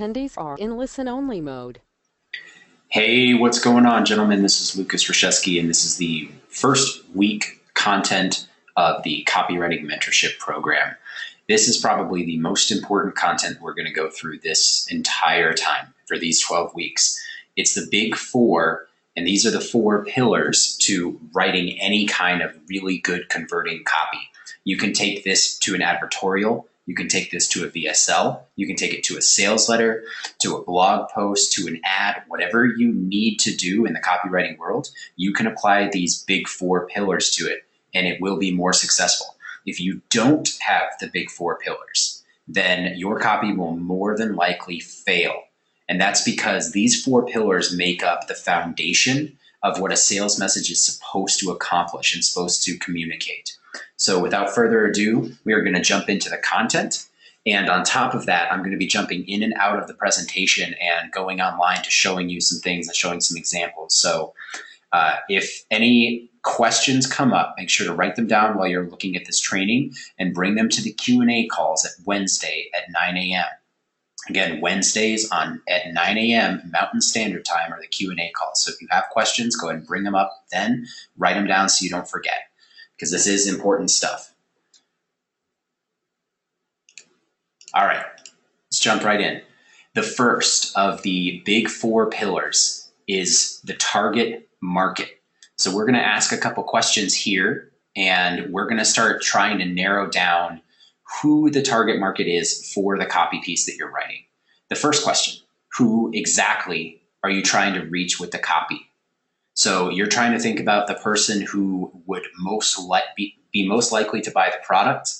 Attendees are in listen-only mode. Hey, what's going on, gentlemen? This is Lucas Rashevsky, and this is the first week content of the Copywriting Mentorship Program. This is probably the most important content we're going to go through this entire time for these 12 weeks. It's the big four, and these are the four pillars to writing any kind of really good converting copy. You can take this to an advertorial. You can take this to a VSL, you can take it to a sales letter, to a blog post, to an ad, whatever you need to do in the copywriting world, you can apply these big four pillars to it and it will be more successful. If you don't have the big four pillars, then your copy will more than likely fail. And that's because these four pillars make up the foundation of what a sales message is supposed to accomplish and supposed to communicate. So without further ado, we are going to jump into the content. And on top of that, I'm going to be jumping in and out of the presentation and going online to showing you some things and showing some examples. So if any questions come up, make sure to write them down while you're looking at this training and bring them to the Q&A calls at Wednesday at 9 a.m. Again, Wednesdays at 9 a.m. Mountain Standard Time are the Q&A calls. So if you have questions, go ahead and bring them up then. Write them down so you don't forget, because this is important stuff. All right, let's jump right in. The first of the big four pillars is the target market. So we're going to ask a couple questions here, and we're going to start trying to narrow down who the target market is for the copy piece that you're writing. The first question, who exactly are you trying to reach with the copy? So you're trying to think about the person who would be most likely to buy the product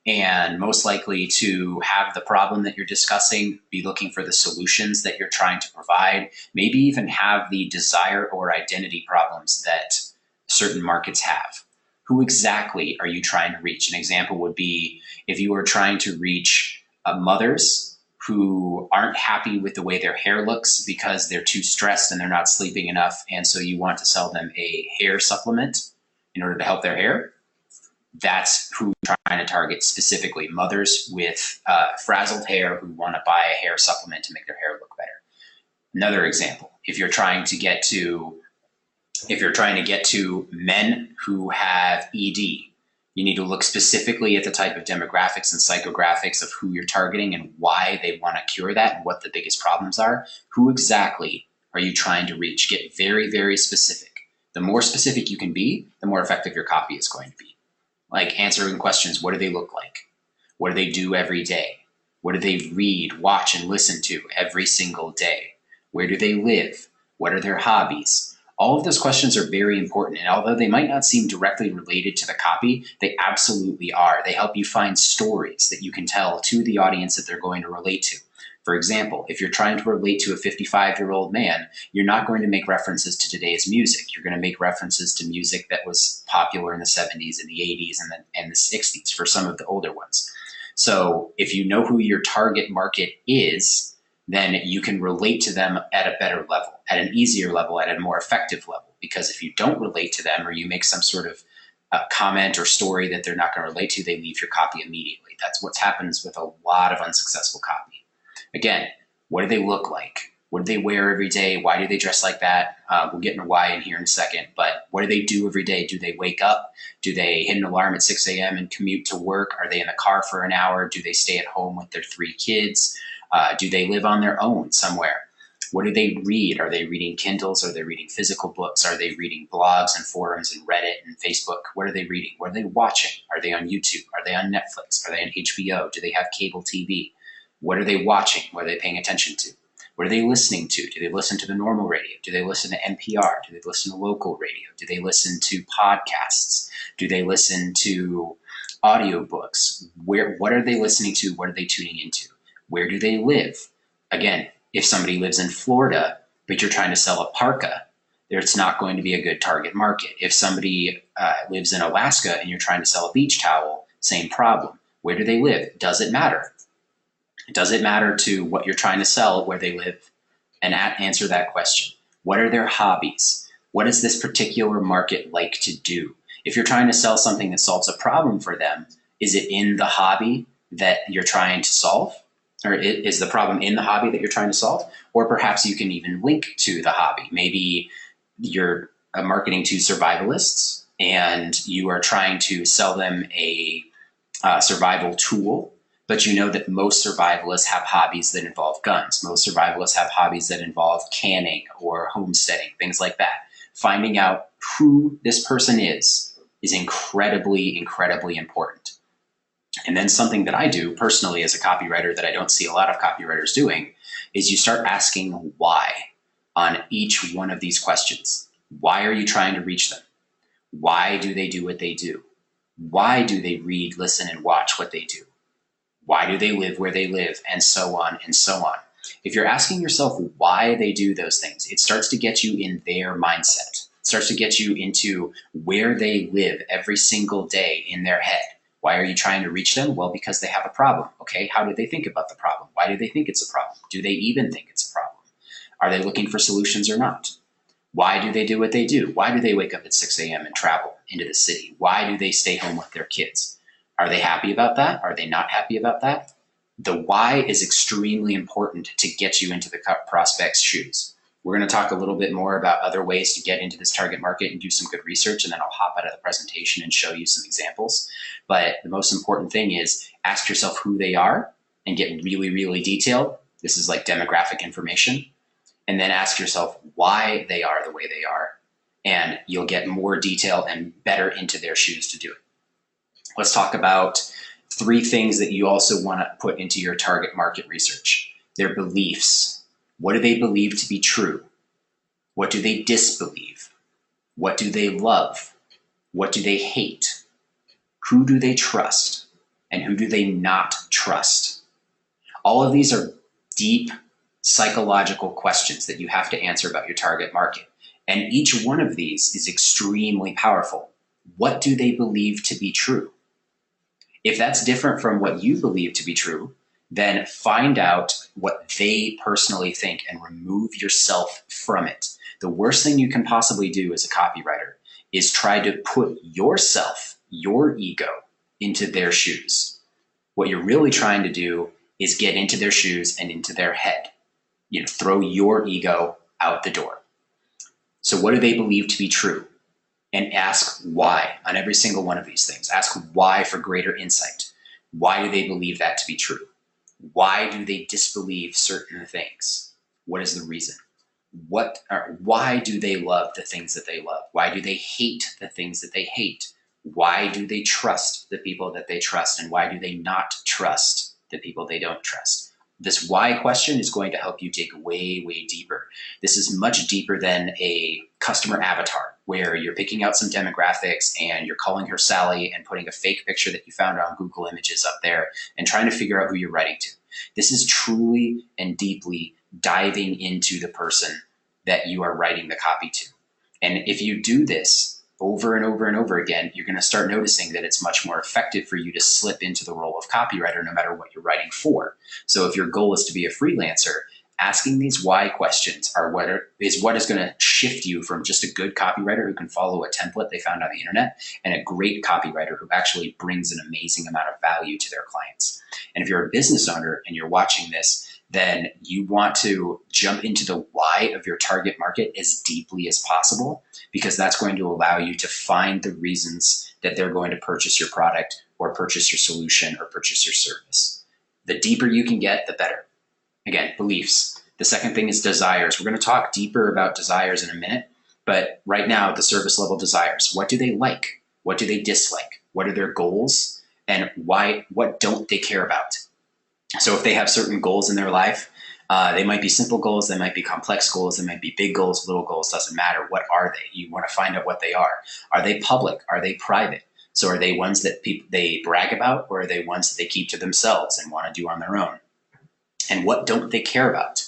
and most likely to have the problem that you're discussing, be looking for the solutions that you're trying to provide, maybe even have the desire or identity problems that certain markets have. Who exactly are you trying to reach? An example would be if you were trying to reach mothers who aren't happy with the way their hair looks because they're too stressed and they're not sleeping enough, and so you want to sell them a hair supplement in order to help their hair. That's who you're trying to target specifically, mothers with frazzled hair who want to buy a hair supplement to make their hair look better. Another example, if you're trying to get to men who have ED, you need to look specifically at the type of demographics and psychographics of who you're targeting and why they want to cure that and what the biggest problems are. Who exactly are you trying to reach? Get very, very specific. The more specific you can be, the more effective your copy is going to be. Like answering questions, what do they look like? What do they do every day? What do they read, watch, and listen to every single day? Where do they live? What are their hobbies? All of those questions are very important, and although they might not seem directly related to the copy, they absolutely are. They help you find stories that you can tell to the audience that they're going to relate to. For example, if you're trying to relate to a 55-year-old man, you're not going to make references to today's music. You're going to make references to music that was popular in the 70s and the 80s and the 60s for some of the older ones. So if you know who your target market is, then you can relate to them at a better level, at an easier level, at a more effective level. Because if you don't relate to them or you make some sort of comment or story that they're not going to relate to, they leave your copy immediately. That's what happens with a lot of unsuccessful copy. Again, what do they look like? What do they wear every day? Why do they dress like that? We'll get into why in here in a second, but what do they do every day? Do they wake up? Do they hit an alarm at 6 a.m. and commute to work? Are they in the car for an hour? Do they stay at home with their 3 kids? Do they live on their own somewhere? What do they read? Are they reading Kindles? Are they reading physical books? Are they reading blogs and forums and Reddit and Facebook? What are they reading? What are they watching? Are they on YouTube? Are they on Netflix? Are they on HBO? Do they have cable TV? What are they watching? What are they paying attention to? What are they listening to? Do they listen to the normal radio? Do they listen to NPR? Do they listen to local radio? Do they listen to podcasts? Do they listen to audiobooks? What are they listening to? What are they tuning into? Where do they live? Again, if somebody lives in Florida, but you're trying to sell a parka, it's not going to be a good target market. If somebody lives in Alaska and you're trying to sell a beach towel, same problem. Where do they live? Does it matter? Does it matter to what you're trying to sell where they live? And answer that question. What are their hobbies? What does this particular market like to do? If you're trying to sell something that solves a problem for them, is it in the hobby that you're trying to solve? or is the problem in the hobby that you're trying to solve? Or perhaps you can even link to the hobby. Maybe you're marketing to survivalists and you are trying to sell them a survival tool, but you know that most survivalists have hobbies that involve guns. Most survivalists have hobbies that involve canning or homesteading, things like that. Finding out who this person is incredibly, incredibly important. And then something that I do personally as a copywriter that I don't see a lot of copywriters doing is you start asking why on each one of these questions. Why are you trying to reach them? Why do they do what they do? Why do they read, listen, and watch what they do? Why do they live where they live? And so on and so on. If you're asking yourself why they do those things, it starts to get you in their mindset. It starts to get you into where they live every single day in their head. Why are you trying to reach them? Well, because they have a problem. Okay, how do they think about the problem? Why do they think it's a problem? Do they even think it's a problem? Are they looking for solutions or not? Why do they do what they do? Why do they wake up at 6 a.m. and travel into the city? Why do they stay home with their kids? Are they happy about that? Are they not happy about that? The why is extremely important to get you into the prospect's shoes. We're going to talk a little bit more about other ways to get into this target market and do some good research, and then I'll hop out of the presentation and show you some examples. But the most important thing is ask yourself who they are and get really, really detailed. This is like demographic information. And then ask yourself why they are the way they are, and you'll get more detail and better into their shoes to do it. Let's talk about 3 things that you also want to put into your target market research. Their beliefs. What do they believe to be true? What do they disbelieve? What do they love? What do they hate? Who do they trust? And who do they not trust? All of these are deep psychological questions that you have to answer about your target market. And each one of these is extremely powerful. What do they believe to be true? If that's different from what you believe to be true, then find out what they personally think and remove yourself from it. The worst thing you can possibly do as a copywriter is try to put yourself, your ego, into their shoes. What you're really trying to do is get into their shoes and into their head. Throw your ego out the door. So what do they believe to be true? And ask why on every single one of these things. Ask why for greater insight. Why do they believe that to be true? Why do they disbelieve certain things? What is the reason? Why do they love the things that they love? Why do they hate the things that they hate? Why do they trust the people that they trust? And why do they not trust the people they don't trust? This why question is going to help you dig way, way deeper. This is much deeper than a customer avatar where you're picking out some demographics and you're calling her Sally and putting a fake picture that you found on Google Images up there and trying to figure out who you're writing to. This is truly and deeply diving into the person that you are writing the copy to. And if you do this over and over and over again, you're going to start noticing that it's much more effective for you to slip into the role of copywriter no matter what you're writing for. So if your goal is to be a freelancer, asking these why questions is what is going to shift you from just a good copywriter who can follow a template they found on the internet and a great copywriter who actually brings an amazing amount of value to their clients. And if you're a business owner and you're watching this, then you want to jump into the why of your target market as deeply as possible, because that's going to allow you to find the reasons that they're going to purchase your product or purchase your solution or purchase your service. The deeper you can get, the better. Again, beliefs. The second thing is desires. We're going to talk deeper about desires in a minute, but right now, the service level desires. What do they like? What do they dislike? What are their goals? And why? What don't they care about? So if they have certain goals in their life, they might be simple goals, they might be complex goals, they might be big goals, little goals, doesn't matter. What are they? You want to find out what they are. Are they public? Are they private? So are they ones that they brag about, or are they ones that they keep to themselves and want to do on their own? And what don't they care about?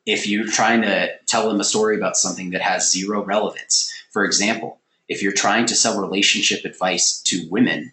If you're trying to tell them a story about something that has zero relevance, for example, if you're trying to sell relationship advice to women,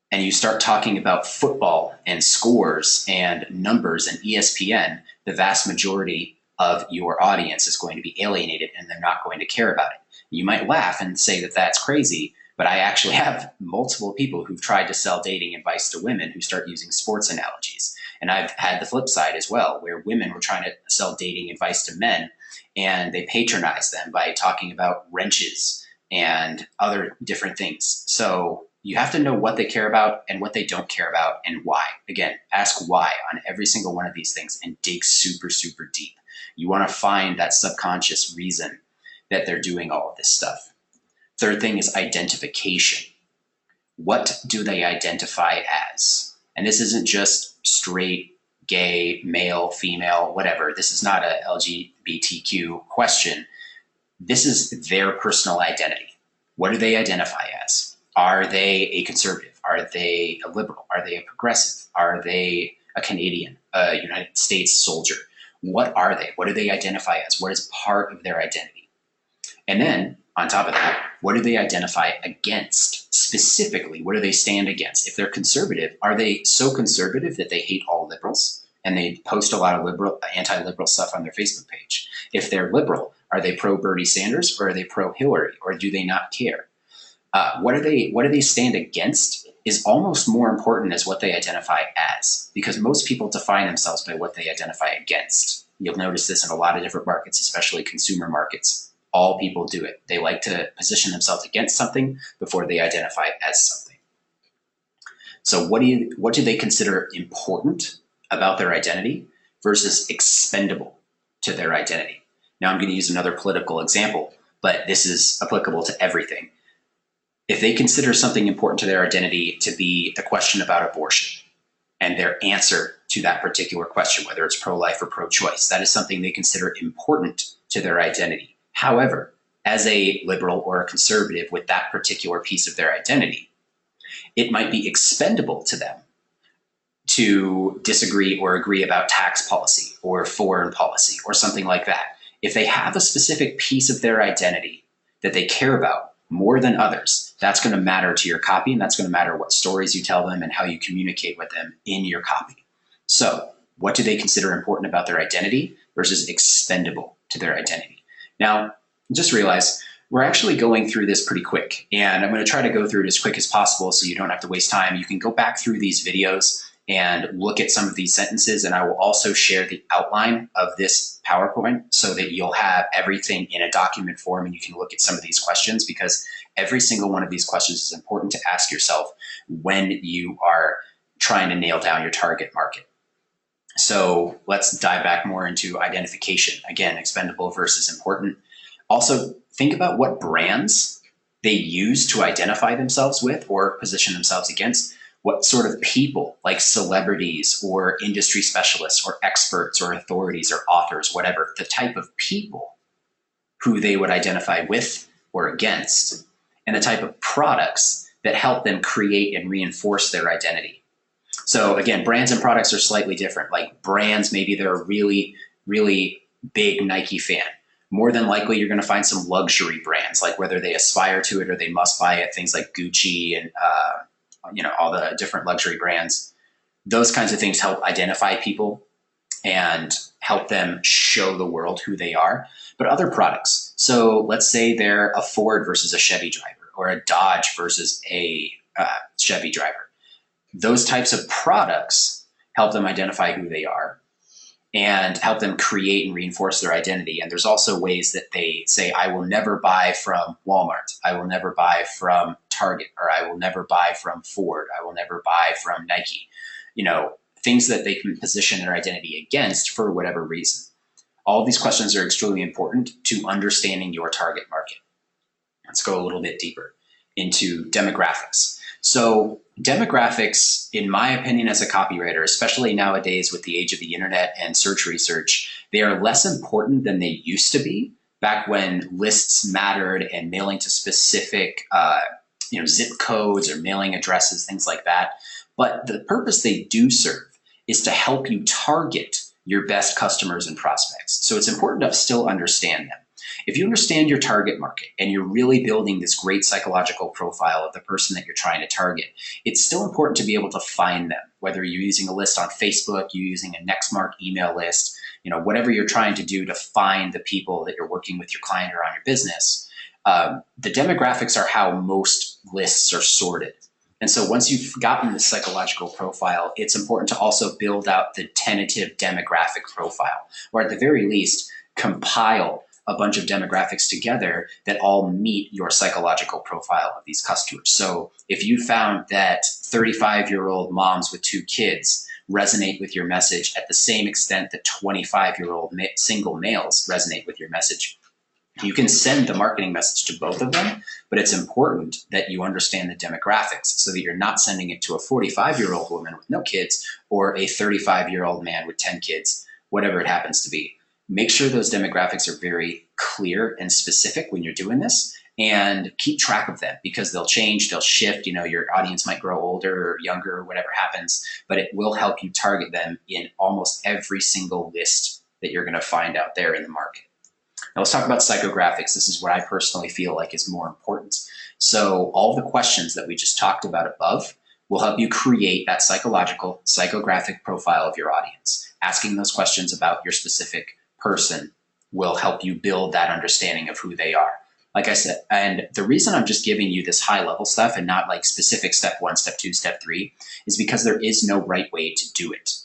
and you start talking about football and scores and numbers and ESPN, the vast majority of your audience is going to be alienated and they're not going to care about it. You might laugh and say that that's crazy, But I actually have multiple people who've tried to sell dating advice to women who start using sports analogies. And I've had the flip side as well, where women were trying to sell dating advice to men, and they patronize them by talking about wrenches and other different things. So you have to know what they care about and what they don't care about and why. Again, ask why on every single one of these things and dig super, super deep. You want to find that subconscious reason that they're doing all of this stuff. Third thing is identification. What do they identify as? And this isn't just straight, gay, male, female, whatever. This is not a LGBTQ question. This is their personal identity. What do they identify as? Are they a conservative? Are they a liberal? Are they a progressive? Are they a Canadian, a United States soldier? What are they? What do they identify as? What is part of their identity? And then, on top of that, what do they identify against? Specifically, what do they stand against? If they're conservative, are they so conservative that they hate all liberals and they post a lot of anti-liberal stuff on their Facebook page? If they're liberal, are they pro Bernie Sanders or are they pro Hillary, or do they not care? What do they stand against is almost more important as what they identify as, because most people define themselves by what they identify against. You'll notice this in a lot of different markets, especially consumer markets. All people do it. They like to position themselves against something before they identify as something. So what do they consider important about their identity versus expendable to their identity? Now I'm going to use another political example, but this is applicable to everything. If they consider something important to their identity to be the question about abortion and their answer to that particular question, whether it's pro-life or pro-choice, that is something they consider important to their identity. However, as a liberal or a conservative with that particular piece of their identity, it might be expendable to them to disagree or agree about tax policy or foreign policy or something like that. If they have a specific piece of their identity that they care about more than others, that's going to matter to your copy, and that's going to matter what stories you tell them and how you communicate with them in your copy. So what do they consider important about their identity versus expendable to their identity? Now, just realize we're actually going through this pretty quick, and I'm going to try to go through it as quick as possible so you don't have to waste time. You can go back through these videos and look at some of these sentences, and I will also share the outline of this PowerPoint so that you'll have everything in a document form and you can look at some of these questions, because every single one of these questions is important to ask yourself when you are trying to nail down your target market. So let's dive back more into identification. Again, expendable versus important. Also, think about what brands they use to identify themselves with or position themselves against. What sort of people, like celebrities or industry specialists or experts or authorities or authors, whatever, the type of people who they would identify with or against, and the type of products that help them create and reinforce their identity. So again, brands and products are slightly different. Like brands, maybe they're a really, really big Nike fan. More than likely, you're going to find some luxury brands, like whether they aspire to it or they must buy it, things like Gucci and all the different luxury brands. Those kinds of things help identify people and help them show the world who they are. But other products, so let's say they're a Ford versus a Chevy driver, or a Dodge versus a Chevy driver. Those types of products help them identify who they are and help them create and reinforce their identity. And there's also ways that they say, I will never buy from Walmart. I will never buy from Target, or I will never buy from Ford. I will never buy from Nike. Things that they can position their identity against for whatever reason. All of these questions are extremely important to understanding your target market. Let's go a little bit deeper into demographics. So demographics, in my opinion as a copywriter, especially nowadays with the age of the internet and search research, they are less important than they used to be back when lists mattered and mailing to specific zip codes or mailing addresses, things like that. But the purpose they do serve is to help you target your best customers and prospects. So it's important to still understand them. If you understand your target market and you're really building this great psychological profile of the person that you're trying to target, it's still important to be able to find them, whether you're using a list on Facebook, you're using a Nextmark email list, whatever you're trying to do to find the people that you're working with your client or on your business. The demographics are how most lists are sorted. And so once you've gotten the psychological profile, it's important to also build out the tentative demographic profile, or at the very least, compile a bunch of demographics together that all meet your psychological profile of these customers. So if you found that 35-year-old moms with 2 kids resonate with your message at the same extent that 25-year-old single males resonate with your message, you can send the marketing message to both of them, but it's important that you understand the demographics so that you're not sending it to a 45-year-old woman with no kids or a 35-year-old man with 10 kids, whatever it happens to be. Make sure those demographics are very clear and specific when you're doing this, and keep track of them because they'll change, they'll shift. Your audience might grow older or younger or whatever happens, but it will help you target them in almost every single list that you're going to find out there in the market. Now let's talk about psychographics. This is what I personally feel like is more important. So all the questions that we just talked about above will help you create that psychographic profile of your audience. Asking those questions about your specific person will help you build that understanding of who they are. Like I said, and the reason I'm just giving you this high level stuff and not like specific step 1, step 2, step 3 is because there is no right way to do it.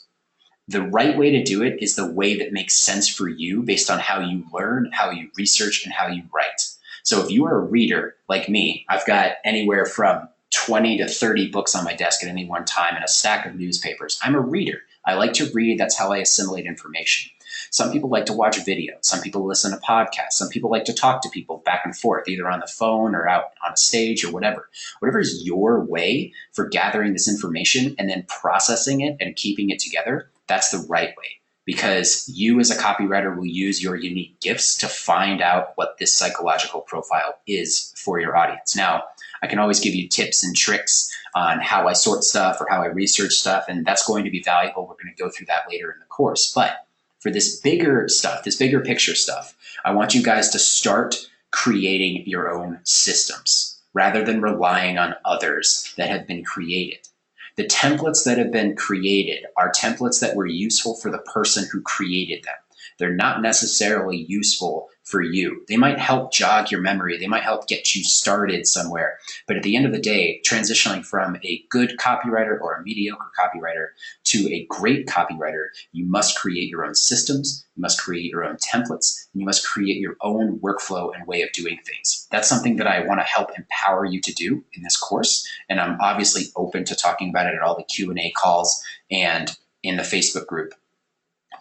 The right way to do it is the way that makes sense for you based on how you learn, how you research, and how you write. So if you are a reader like me, I've got anywhere from 20 to 30 books on my desk at any one time and a stack of newspapers. I'm a reader. I like to read. That's how I assimilate information. Some people like to watch video. Some people listen to podcasts. Some people like to talk to people back and forth, either on the phone or out on a stage or whatever. Whatever is your way for gathering this information and then processing it and keeping it together, that's the right way. Because you as a copywriter will use your unique gifts to find out what this psychological profile is for your audience. Now, I can always give you tips and tricks on how I sort stuff or how I research stuff, and that's going to be valuable. We're going to go through that later in the course. But for this bigger stuff, this bigger picture stuff, I want you guys to start creating your own systems rather than relying on others that have been created. The templates that have been created are templates that were useful for the person who created them. They're not necessarily useful for you. They might help jog your memory. They might help get you started somewhere. But at the end of the day, transitioning from a good copywriter or a mediocre copywriter to a great copywriter, you must create your own systems, you must create your own templates, and you must create your own workflow and way of doing things. That's something that I want to help empower you to do in this course. And I'm obviously open to talking about it at all the Q&A calls and in the Facebook group.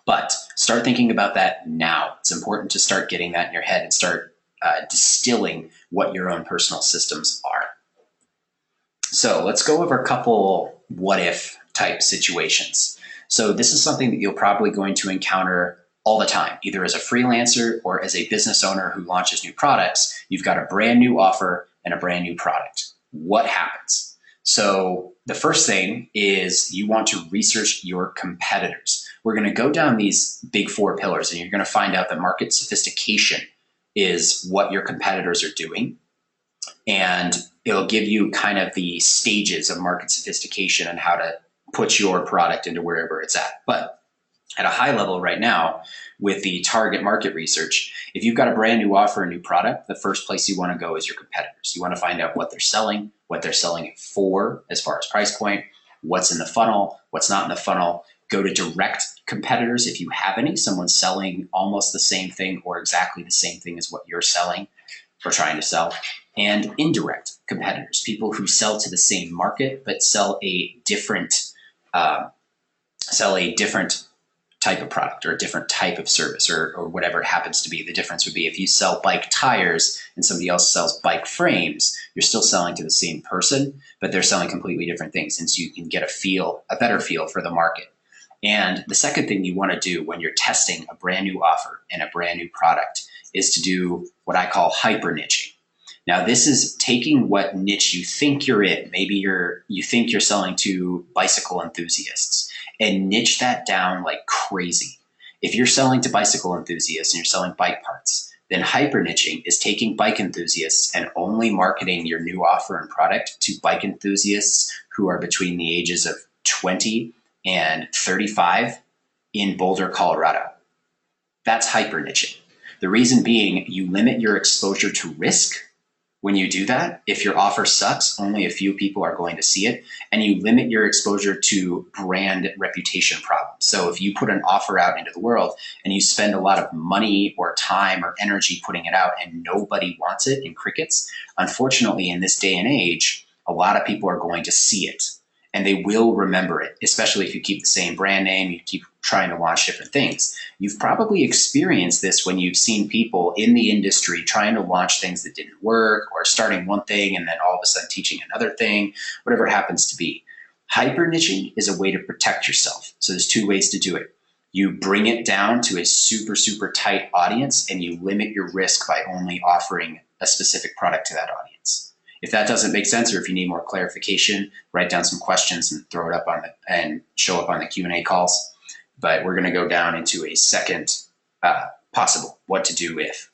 But start thinking about that now. It's important to start getting that in your head and start distilling what your own personal systems are. So let's go over a couple what-if type situations. So this is something that you're probably going to encounter all the time, either as a freelancer or as a business owner who launches new products. You've got a brand new offer and a brand new product. What happens? So the first thing is you want to research your competitors. We're going to go down these big 4 pillars, and you're going to find out that market sophistication is what your competitors are doing. And it'll give you kind of the stages of market sophistication and how to put your product into wherever it's at. But at a high level right now, with the target market research, if you've got a brand new offer, a new product, the first place you want to go is your competitors. You want to find out what they're selling it for as far as price point, what's in the funnel, what's not in the funnel. Go to direct competitors if you have any, someone selling almost the same thing or exactly the same thing as what you're selling or trying to sell. And indirect competitors, people who sell to the same market but sell a different type of product or a different type of service or whatever it happens to be. The difference would be if you sell bike tires and somebody else sells bike frames, you're still selling to the same person, but they're selling completely different things, and so you can get a better feel for the market. And the second thing you want to do when you're testing a brand new offer and a brand new product is to do what I call hyper niching. Now, this is taking what niche you think you're in. Maybe you think you're selling to bicycle enthusiasts, and niche that down like crazy. If you're selling to bicycle enthusiasts and you're selling bike parts, then hyper niching is taking bike enthusiasts and only marketing your new offer and product to bike enthusiasts who are between the ages of 20 and 35 in Boulder, Colorado. That's hyper niching. The reason being, you limit your exposure to risk When you do that, if your offer sucks, only a few people are going to see it, and you limit your exposure to brand reputation problems. So if you put an offer out into the world and you spend a lot of money or time or energy putting it out and nobody wants it in crickets, unfortunately in this day and age, a lot of people are going to see it and they will remember it, especially if you keep the same brand name, you keep trying to launch different things. You've probably experienced this when you've seen people in the industry trying to launch things that didn't work, or starting one thing and then all of a sudden teaching another thing, whatever it happens to be. Hyper niching is a way to protect yourself. So there's two ways to do it. You bring it down to a super, super tight audience and you limit your risk by only offering a specific product to that audience. If that doesn't make sense, or if you need more clarification, write down some questions and throw it up on and show up on the Q&A calls. But we're going to go down into a second possible what to do if.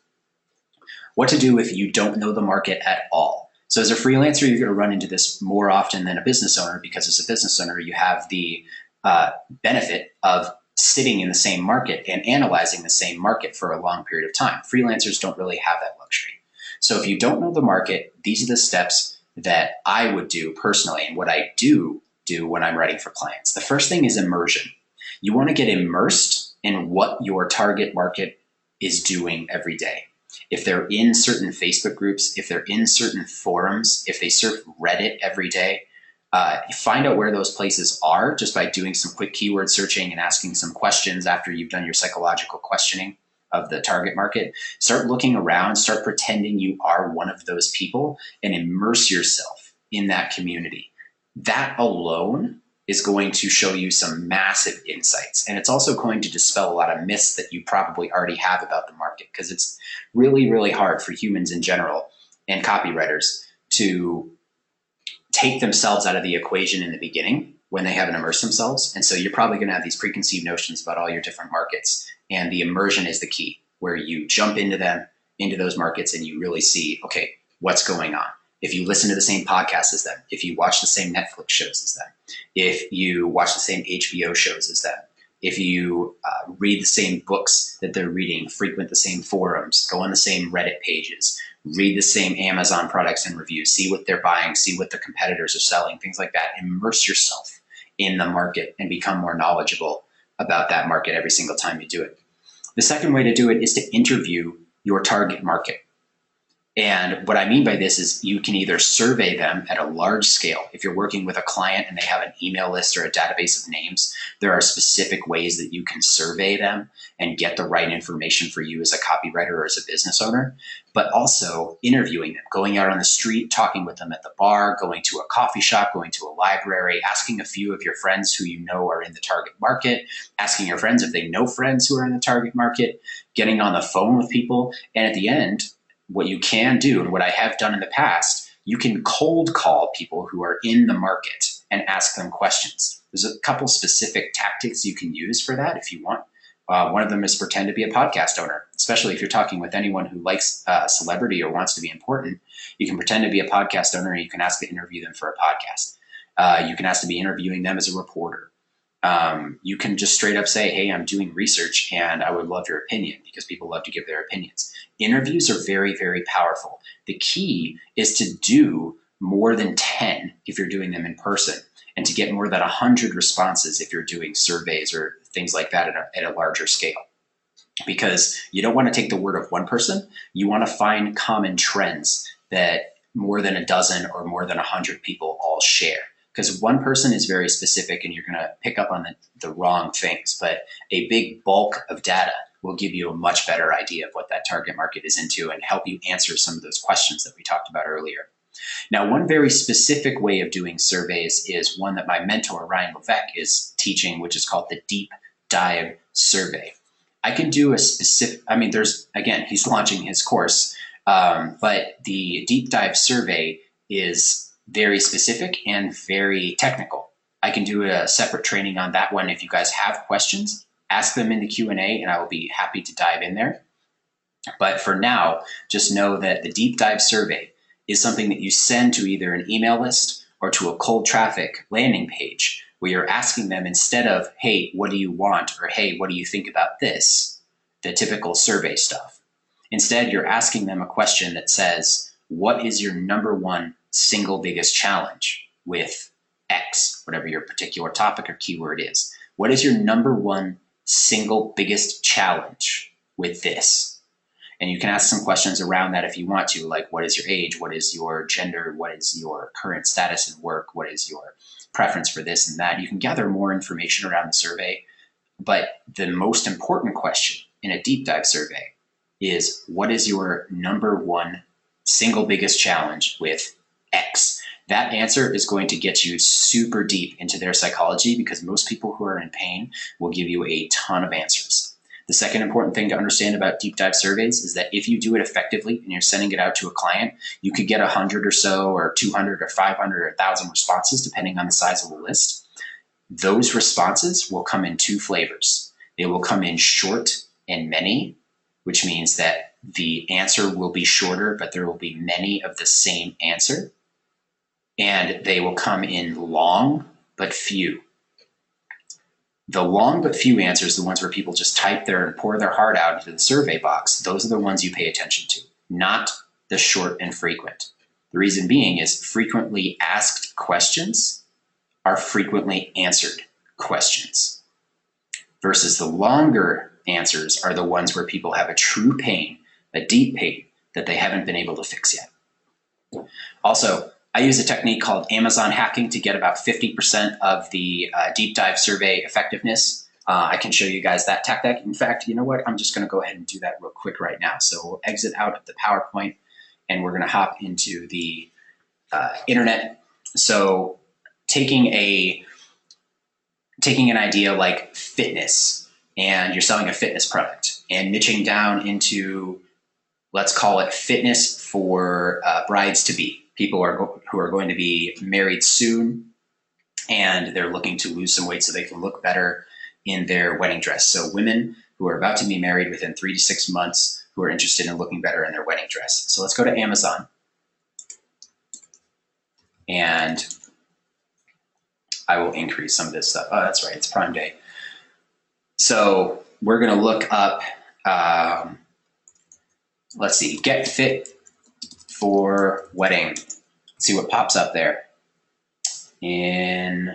What to do if you don't know the market at all. So as a freelancer, you're going to run into this more often than a business owner, because as a business owner, you have the benefit of sitting in the same market and analyzing the same market for a long period of time. Freelancers don't really have that luxury. So if you don't know the market, these are the steps that I would do personally and what I do when I'm writing for clients. The first thing is immersion. You want to get immersed in what your target market is doing every day. If they're in certain Facebook groups, if they're in certain forums, if they surf Reddit every day, find out where those places are just by doing some quick keyword searching and asking some questions after you've done your psychological questioning of the target market. Start looking around, start pretending you are one of those people and immerse yourself in that community. That alone is going to show you some massive insights. And it's also going to dispel a lot of myths that you probably already have about the market, because it's really, really hard for humans in general and copywriters to take themselves out of the equation in the beginning when they haven't immersed themselves. And so you're probably going to have these preconceived notions about all your different markets. And the immersion is the key, where you jump into those markets and you really see, okay, what's going on? If you listen to the same podcast as them, if you watch the same Netflix shows as them, if you watch the same HBO shows as them, if you read the same books that they're reading, frequent the same forums, go on the same Reddit pages, read the same Amazon products and reviews, see what they're buying, see what the competitors are selling, things like that. Immerse yourself in the market and become more knowledgeable about that market every single time you do it. The second way to do it is to interview your target market. And what I mean by this is you can either survey them at a large scale. If you're working with a client and they have an email list or a database of names, there are specific ways that you can survey them and get the right information for you as a copywriter or as a business owner, but also interviewing them, going out on the street, talking with them at the bar, going to a coffee shop, going to a library, asking a few of your friends who you know are in the target market, asking your friends if they know friends who are in the target market, getting on the phone with people. And at the end, what you can do, and what I have done in the past, you can cold call people who are in the market and ask them questions. There's a couple specific tactics you can use for that if you want. One of them is pretend to be a podcast owner, especially if you're talking with anyone who likes celebrity or wants to be important. You can pretend to be a podcast owner and you can ask to interview them for a podcast. You can ask to be interviewing them as a reporter. You can just straight up say, hey, I'm doing research and I would love your opinion, because people love to give their opinions. Interviews are very, very powerful. The key is to do more than 10 if you're doing them in person, and to get more than 100 responses if you're doing surveys or things like that at a larger scale. Because you don't want to take the word of one person. You want to find common trends that more than a dozen or more than 100 people all share. Because one person is very specific and you're going to pick up on the wrong things, but a big bulk of data will give you a much better idea of what that target market is into and help you answer some of those questions that we talked about earlier. Now, one very specific way of doing surveys is one that my mentor, Ryan Levesque, is teaching, which is called the deep dive survey. I can do a specific, he's launching his course, but the deep dive survey is very specific and very technical. I can do a separate training on that one. If you guys have questions, ask them in the Q&A and I will be happy to dive in there. But for now, just know that the deep dive survey is something that you send to either an email list or to a cold traffic landing page, where you're asking them, instead of, hey, what do you want? Or, hey, what do you think about this? The typical survey stuff. Instead, you're asking them a question that says, what is your number one single biggest challenge with X, whatever your particular topic or keyword is? What is your number one single biggest challenge with this? And you can ask some questions around that if you want to, like what is your age, what is your gender, what is your current status in work, what is your preference for this and that. You can gather more information around the survey, but the most important question in a deep dive survey is what is your number one single biggest challenge with X? That answer is going to get you super deep into their psychology because most people who are in pain will give you a ton of answers. The second important thing to understand about deep dive surveys is that if you do it effectively and you're sending it out to a client, you could get 100 or so, or 200 or 500 or 1,000 responses, depending on the size of the list. Those responses will come in two flavors. They will come in short and many, which means that the answer will be shorter, but there will be many of the same answer. And they will come in long, but few. The long but few answers, the ones where people just type their and pour their heart out into the survey box, those are the ones you pay attention to, not the short and frequent. The reason being is frequently asked questions are frequently answered questions, versus the longer answers are the ones where people have a true pain, a deep pain that they haven't been able to fix yet. Also, I use a technique called Amazon hacking to get about 50% of the deep dive survey effectiveness. I can show you guys that tactic. In fact, you know what? I'm just going to go ahead and do that real quick right now. So we'll exit out of the PowerPoint and we're going to hop into the internet. So taking an idea like fitness, and you're selling a fitness product and niching down into, let's call it fitness for brides-to-be. People who are going to be married soon, and they're looking to lose some weight so they can look better in their wedding dress. So women who are about to be married within 3 to 6 months who are interested in looking better in their wedding dress. So let's go to Amazon. And I will increase some of this stuff. Oh, that's right, it's Prime Day. So we're gonna look up, let's see, get fit for wedding. See what pops up there. In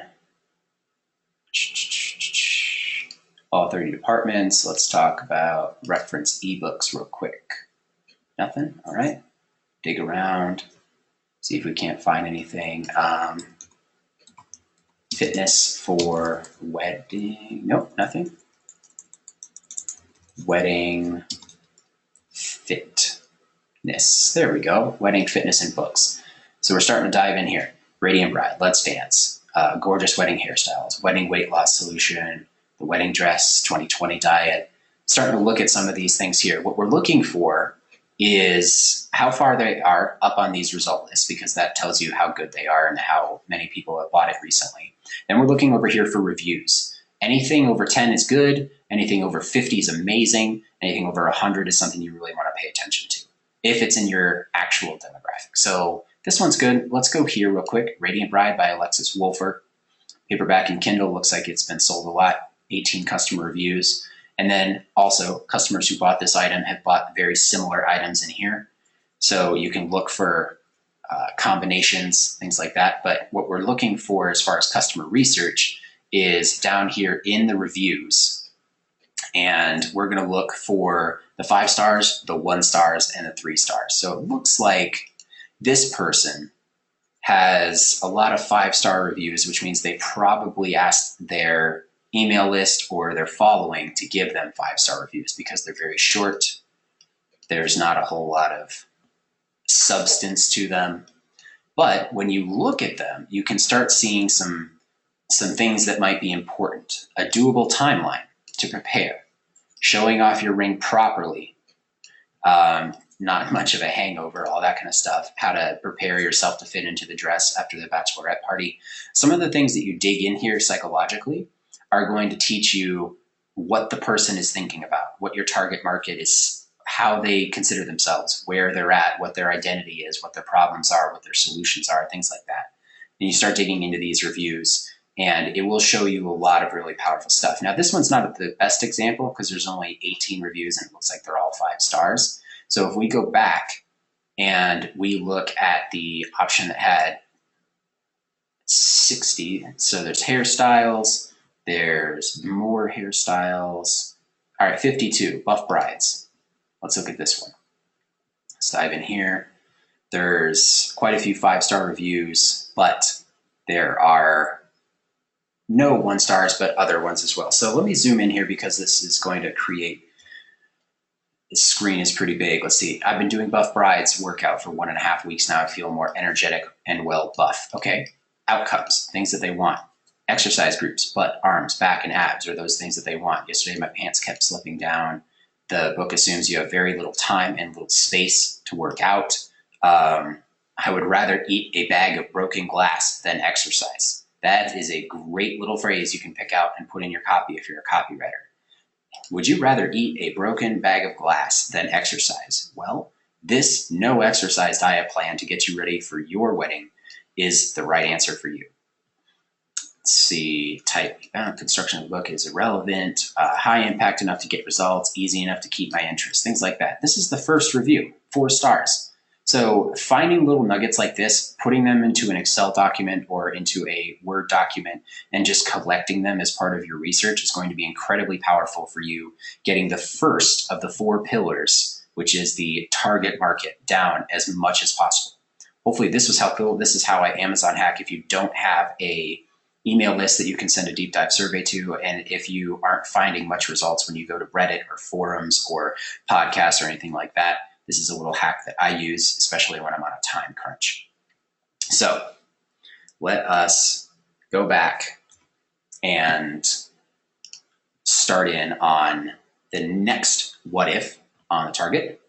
all 30 departments, let's talk about reference ebooks real quick. Nothing, all right. Dig around, see if we can't find anything. Fitness for wedding, nope, nothing. Wedding fit. There we go, wedding fitness and books. So we're starting to dive in here. Radiant bride, let's dance. Gorgeous wedding hairstyles, wedding weight loss solution, the wedding dress, 2020 diet. Starting to look at some of these things here. What we're looking for is how far they are up on these result lists, because that tells you how good they are and how many people have bought it recently. Then we're looking over here for reviews. Anything over 10 is good, anything over 50 is amazing, anything over 100 is something you really want to pay attention to, if it's in your actual demographic. So this one's good. Let's go here real quick. Radiant Bride by Alexis Wolfer. Paperback and Kindle, looks like it's been sold a lot. 18 customer reviews. And then also customers who bought this item have bought very similar items in here. So you can look for combinations, things like that. But what we're looking for as far as customer research is down here in the reviews. And we're going to look for the 5 stars, the 1 stars, and the 3 stars. So it looks like this person has a lot of 5-star reviews, which means they probably asked their email list or their following to give them 5-star reviews because they're very short. There's not a whole lot of substance to them. But when you look at them, you can start seeing some things that might be important. A doable timeline to prepare, showing off your ring properly, not much of a hangover, all that kind of stuff, how to prepare yourself to fit into the dress after the bachelorette party. Some of the things that you dig in here psychologically are going to teach you what the person is thinking about, what your target market is, how they consider themselves, where they're at, what their identity is, what their problems are, what their solutions are, things like that. And you start digging into these reviews, and it will show you a lot of really powerful stuff. Now, this one's not the best example because there's only 18 reviews and it looks like they're all 5 stars. So if we go back and we look at the option that had 60, so there's hairstyles, there's more hairstyles. All right, 52, buff brides. Let's look at this one. Let's dive in here. There's quite a few 5-star reviews, but there are no 1 stars, but other ones as well. So let me zoom in here because this is going to create, this screen is pretty big. Let's see, I've been doing Buff Brides workout for 1.5 weeks now. I feel more energetic and well buff. Okay, outcomes, things that they want. Exercise groups, butt, arms, back, and abs are those things that they want. Yesterday, my pants kept slipping down. The book assumes you have very little time and little space to work out. I would rather eat a bag of broken glass than exercise. That is a great little phrase you can pick out and put in your copy if you're a copywriter. Would you rather eat a broken bag of glass than exercise? Well, this no exercise diet plan to get you ready for your wedding is the right answer for you. Let's see, type construction of the book is irrelevant, high impact enough to get results, easy enough to keep my interest, things like that. This is the first review, 4 stars. So finding little nuggets like this, putting them into an Excel document or into a Word document and just collecting them as part of your research is going to be incredibly powerful for you getting the first of the 4 pillars, which is the target market, down as much as possible. Hopefully this was helpful. This is how I Amazon hack if you don't have a email list that you can send a deep dive survey to, and if you aren't finding much results when you go to Reddit or forums or podcasts or anything like that. This is a little hack that I use, especially when I'm on a time crunch. So let us go back and start in on the next what if on the target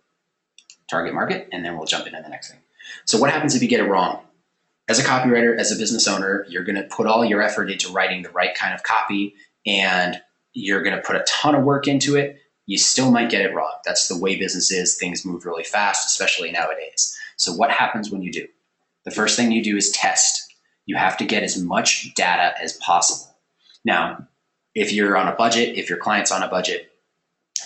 market, and then we'll jump into the next thing. So what happens if you get it wrong? As a copywriter, as a business owner, you're going to put all your effort into writing the right kind of copy, and you're going to put a ton of work into it. You still might get it wrong. That's the way business is. Things move really fast, especially nowadays. So what happens when you do? The first thing you do is test. You have to get as much data as possible. Now, if you're on a budget, if your client's on a budget,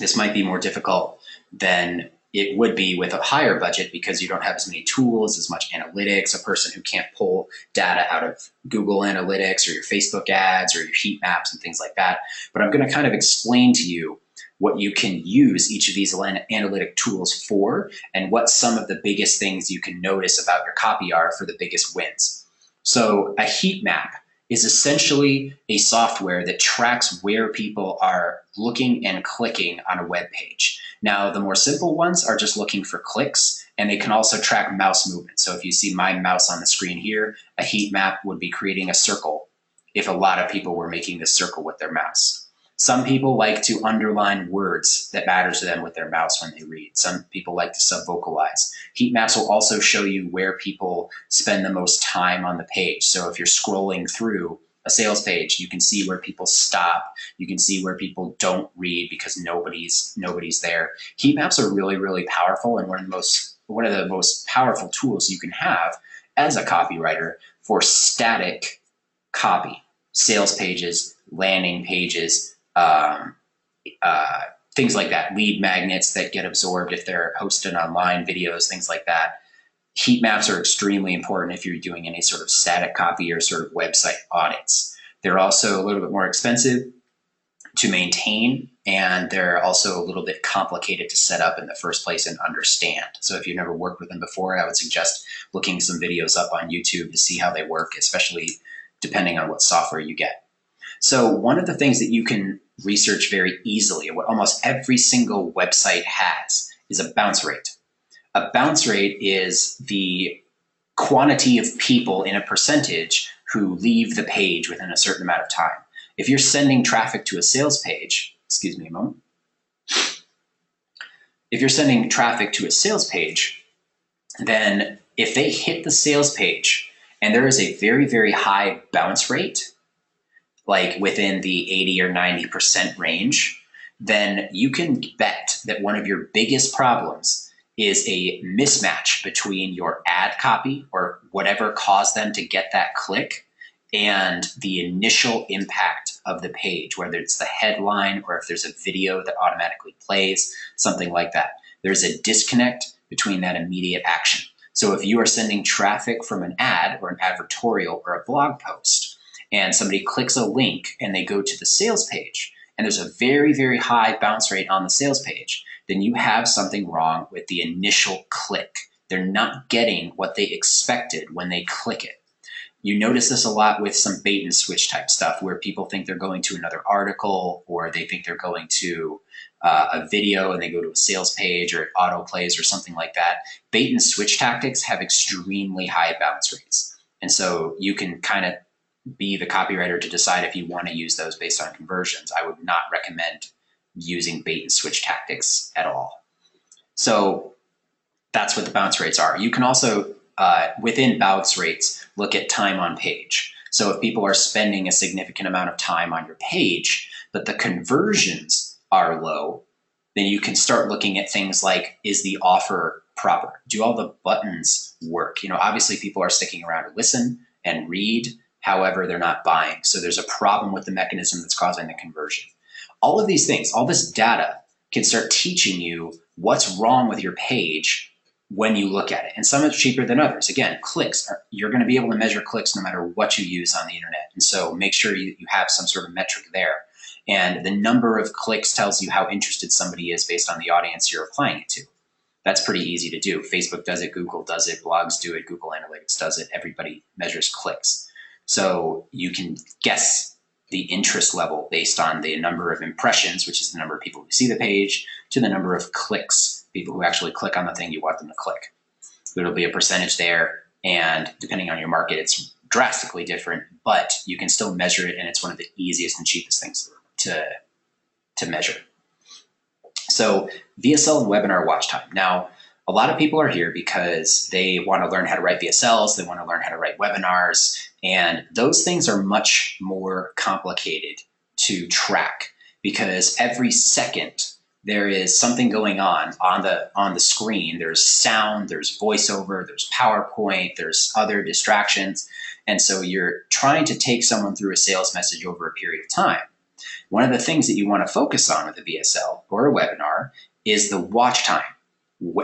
this might be more difficult than it would be with a higher budget because you don't have as many tools, as much analytics, a person who can't pull data out of Google Analytics or your Facebook ads or your heat maps and things like that. But I'm going to kind of explain to you what you can use each of these analytic tools for, and what some of the biggest things you can notice about your copy are for the biggest wins. So a heat map is essentially a software that tracks where people are looking and clicking on a web page. Now, the more simple ones are just looking for clicks, and they can also track mouse movement. So if you see my mouse on the screen here, a heat map would be creating a circle if a lot of people were making this circle with their mouse. Some people like to underline words that matter to them with their mouse when they read. Some people like to subvocalize. Heat maps will also show you where people spend the most time on the page. So if you're scrolling through a sales page, you can see where people stop. You can see where people don't read because nobody's there. Heat maps are really, really powerful, and one of the most powerful tools you can have as a copywriter for static copy, sales pages, landing pages, things like that, lead magnets that get absorbed if they're hosted online, videos, things like that. Heat maps are extremely important if you're doing any sort of static copy or sort of website audits. They're also a little bit more expensive to maintain, and they're also a little bit complicated to set up in the first place and understand. So if you've never worked with them before, I would suggest looking some videos up on YouTube to see how they work, especially depending on what software you get. So one of the things that you can research very easily, and what almost every single website has, is a bounce rate. A bounce rate is the quantity of people in a percentage who leave the page within a certain amount of time. If you're sending traffic to a sales page, excuse me a moment. If you're sending traffic to a sales page, then if they hit the sales page and there is a very, very high bounce rate, like within the 80 or 90% range, then you can bet that one of your biggest problems is a mismatch between your ad copy or whatever caused them to get that click and the initial impact of the page, whether it's the headline or if there's a video that automatically plays, something like that. There's a disconnect between that immediate action. So if you are sending traffic from an ad or an advertorial or a blog post, and somebody clicks a link and they go to the sales page, and there's a very, very high bounce rate on the sales page, then you have something wrong with the initial click. They're not getting what they expected when they click it. You notice this a lot with some bait and switch type stuff where people think they're going to another article, or they think they're going to a video and they go to a sales page, or it auto plays or something like that. Bait and switch tactics have extremely high bounce rates. And so you can kind of be the copywriter to decide if you want to use those based on conversions. I would not recommend using bait and switch tactics at all. So that's what the bounce rates are. You can also, within bounce rates, look at time on page. So if people are spending a significant amount of time on your page, but the conversions are low, then you can start looking at things like, is the offer proper? Do all the buttons work? Obviously people are sticking around to listen and read. However, they're not buying. So there's a problem with the mechanism that's causing the conversion. All of these things, all this data can start teaching you what's wrong with your page when you look at it. And some are cheaper than others. Again, clicks, you're going to be able to measure clicks no matter what you use on the internet. And so make sure you have some sort of metric there. And the number of clicks tells you how interested somebody is based on the audience you're applying it to. That's pretty easy to do. Facebook does it, Google does it, blogs do it, Google Analytics does it. Everybody measures clicks. So you can guess the interest level based on the number of impressions, which is the number of people who see the page, to the number of clicks, people who actually click on the thing you want them to click. There'll be a percentage there, and depending on your market, it's drastically different, but you can still measure it, and it's one of the easiest and cheapest things to measure. So VSL and webinar watch time. Now, a lot of people are here because they want to learn how to write VSLs, they want to learn how to write webinars, and those things are much more complicated to track because every second there is something going on the screen. There's sound, there's voiceover, there's PowerPoint, there's other distractions. And so you're trying to take someone through a sales message over a period of time. One of the things that you want to focus on with a VSL or a webinar is the watch time.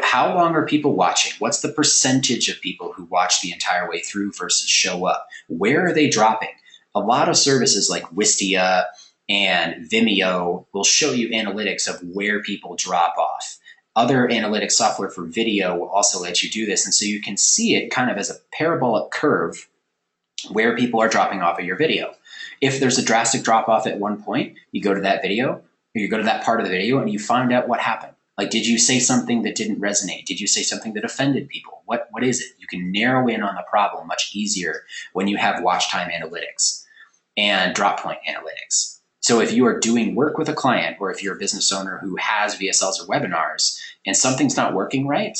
How long are people watching? What's the percentage of people who watch the entire way through versus show up? Where are they dropping? A lot of services like Wistia and Vimeo will show you analytics of where people drop off. Other analytics software for video will also let you do this. And so you can see it kind of as a parabolic curve where people are dropping off of your video. If there's a drastic drop off at one point, you go to that video, or you go to that part of the video and you find out what happened. Like, did you say something that didn't resonate? Did you say something that offended people? What is it? You can narrow in on the problem much easier when you have watch time analytics and drop point analytics. So if you are doing work with a client, or if you're a business owner who has VSLs or webinars and something's not working right,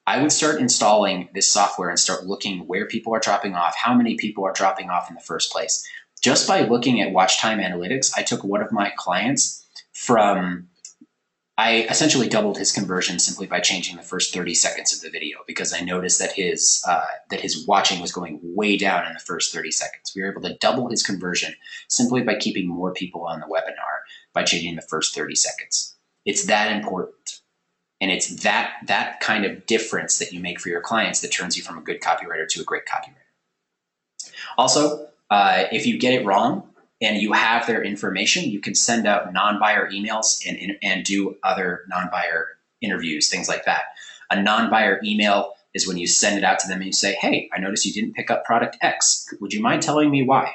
I would start installing this software and start looking where people are dropping off, how many people are dropping off in the first place. Just by looking at watch time analytics, I took one of my clients I essentially doubled his conversion simply by changing the first 30 seconds of the video because I noticed that his watching was going way down in the first 30 seconds. We were able to double his conversion simply by keeping more people on the webinar by changing the first 30 seconds. It's that important. And it's that kind of difference that you make for your clients that turns you from a good copywriter to a great copywriter. Also, if you get it wrong, and you have their information, you can send out non-buyer emails and do other non-buyer interviews, things like that. A non-buyer email is when you send it out to them and you say, hey, I noticed you didn't pick up product X. Would you mind telling me why?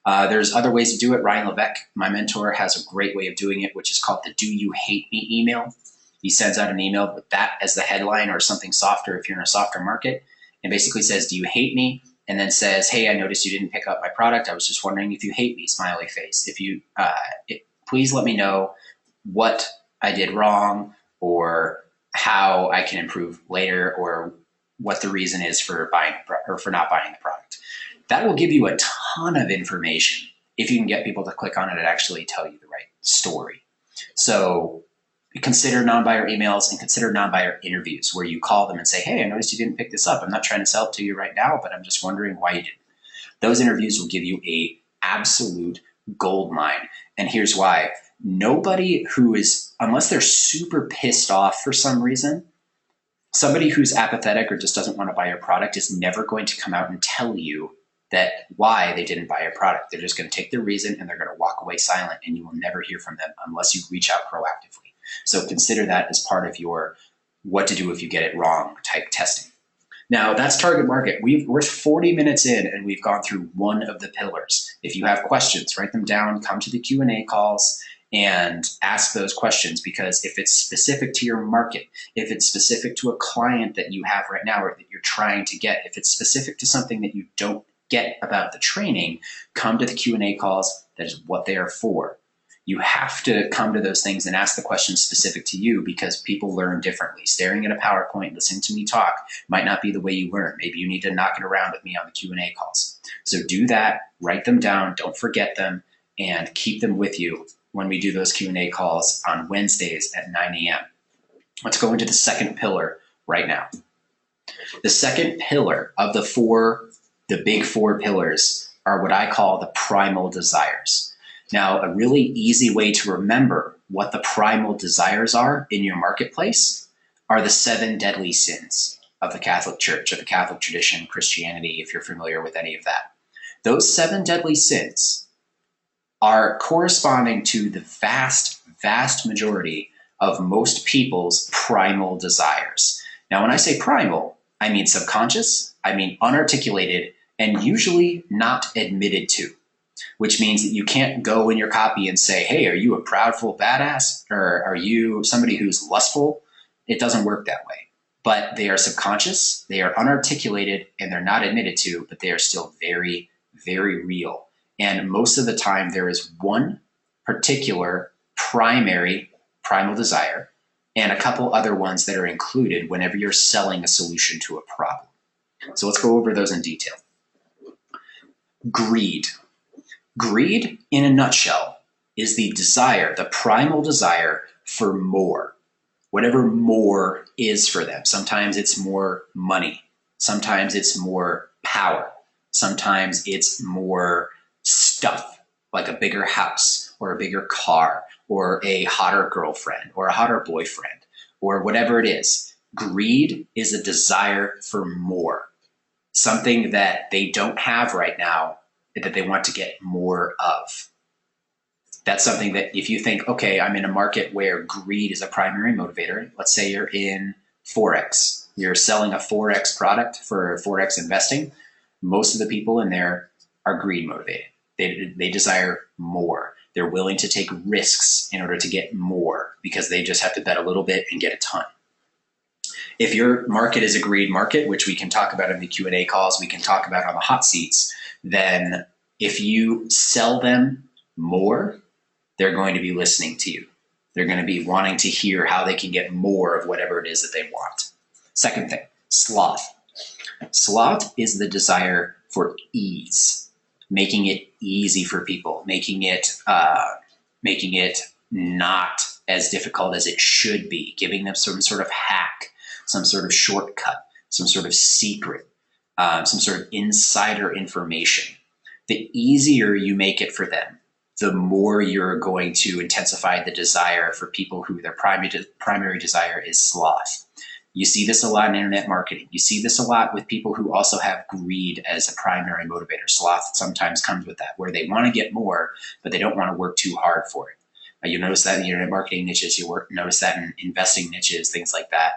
There's other ways to do it. Ryan Levesque, my mentor, has a great way of doing it, which is called the Do You Hate Me email. He sends out an email with that as the headline or something softer if you're in a softer market, and basically says, do you hate me? And then says, hey, I noticed you didn't pick up my product. I was just wondering if you hate me, smiley face. If you, please let me know what I did wrong or how I can improve later or what the reason is for buying or for not buying the product. That will give you a ton of information if you can get people to click on it and actually tell you the right story. So consider non-buyer emails and consider non-buyer interviews where you call them and say, hey, I noticed you didn't pick this up. I'm not trying to sell it to you right now, but I'm just wondering why you didn't. Those interviews will give you a absolute gold mine. And here's why. Nobody who is, unless they're super pissed off for some reason, Somebody who's apathetic or just doesn't want to buy your product is never going to come out and tell you that why they didn't buy your product. They're just going to take their reason and they're going to walk away silent, and you will never hear from them unless you reach out proactively. So consider that as part of your what to do if you get it wrong type testing. Now that's target market. We're 40 minutes in and we've gone through one of the pillars. If you have questions, write them down, come to the Q&A calls and ask those questions, because if it's specific to your market, if it's specific to a client that you have right now or that you're trying to get, if it's specific to something that you don't get about the training, come to the Q&A calls. That is what they are for. You have to come to those things and ask the questions specific to you, because people learn differently. Staring at a PowerPoint, listening to me talk might not be the way you learn. Maybe you need to knock it around with me on the Q&A calls. So do that, write them down, don't forget them, and keep them with you when we do those Q&A calls on Wednesdays at 9 a.m. Let's go into the second pillar right now. The second pillar of the big four pillars are what I call the primal desires. Now, a really easy way to remember what the primal desires are in your marketplace are the 7 deadly sins of the Catholic Church, of the Catholic tradition, Christianity, if you're familiar with any of that. Those 7 deadly sins are corresponding to the vast, vast majority of most people's primal desires. Now, when I say primal, I mean subconscious, I mean unarticulated, and usually not admitted to, which means that you can't go in your copy and say, hey, are you a proudful badass? Or are you somebody who's lustful? It doesn't work that way. But they are subconscious, they are unarticulated, and they're not admitted to, but they are still very, very real. And most of the time, there is one particular primal desire and a couple other ones that are included whenever you're selling a solution to a problem. So let's go over those in detail. Greed. Greed, in a nutshell, is the desire, the primal desire for more. Whatever more is for them. Sometimes it's more money. Sometimes it's more power. Sometimes it's more stuff, like a bigger house or a bigger car or a hotter girlfriend or a hotter boyfriend or whatever it is. Greed is a desire for more, something that they don't have right now that they want to get more of. That's something that if you think, okay, I'm in a market where greed is a primary motivator. Let's say you're in Forex. You're selling a Forex product for Forex investing. Most of the people in there are greed motivated. They desire more. They're willing to take risks in order to get more because they just have to bet a little bit and get a ton. If your market is a greed market, which we can talk about in the Q&A calls, we can talk about on the hot seats, then if you sell them more, they're going to be listening to you. They're going to be wanting to hear how they can get more of whatever it is that they want. Second thing, sloth. Sloth is the desire for ease, making it easy for people, making it not as difficult as it should be, giving them some sort of hack, some sort of shortcut, some sort of secret, some sort of insider information. The easier you make it for them, the more you're going to intensify the desire for people who their primary desire is sloth. You see this a lot in internet marketing. You see this a lot with people who also have greed as a primary motivator. Sloth sometimes comes with that, where they want to get more, but they don't want to work too hard for it. You notice that in the internet marketing niches. You notice that in investing niches, things like that.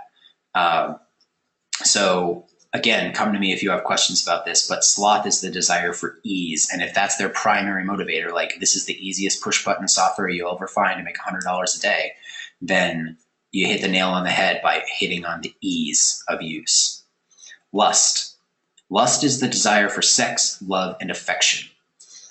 So again, come to me if you have questions about this, but sloth is the desire for ease. And if that's their primary motivator, like this is the easiest push button software you'll ever find to make $100 a day, then you hit the nail on the head by hitting on the ease of use. Lust. Lust is the desire for sex, love, and affection.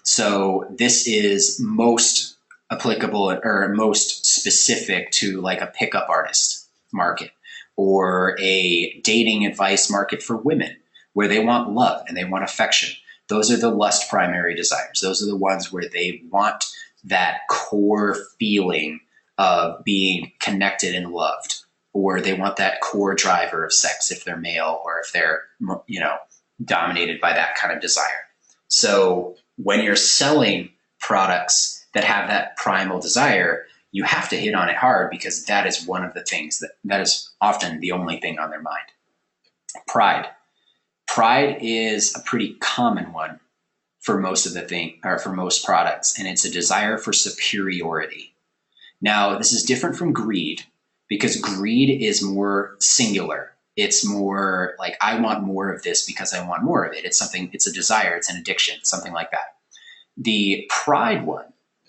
So this is most applicable or most specific to like a pickup artist market or a dating advice market for women where they want love and they want affection. Those are the lust primary desires. Those are the ones where they want that core feeling of being connected and loved, or they want that core driver of sex if they're male or if they're, dominated by that kind of desire. So when you're selling products that have that primal desire, you have to hit on it hard because that is one of the things that is often the only thing on their mind. Pride. Pride is a pretty common one for most of the thing, or for most products, and it's a desire for superiority. Now, this is different from greed because greed is more singular. It's more like, I want more of this because I want more of it. It's something, it's a desire, it's an addiction, something like that. The pride one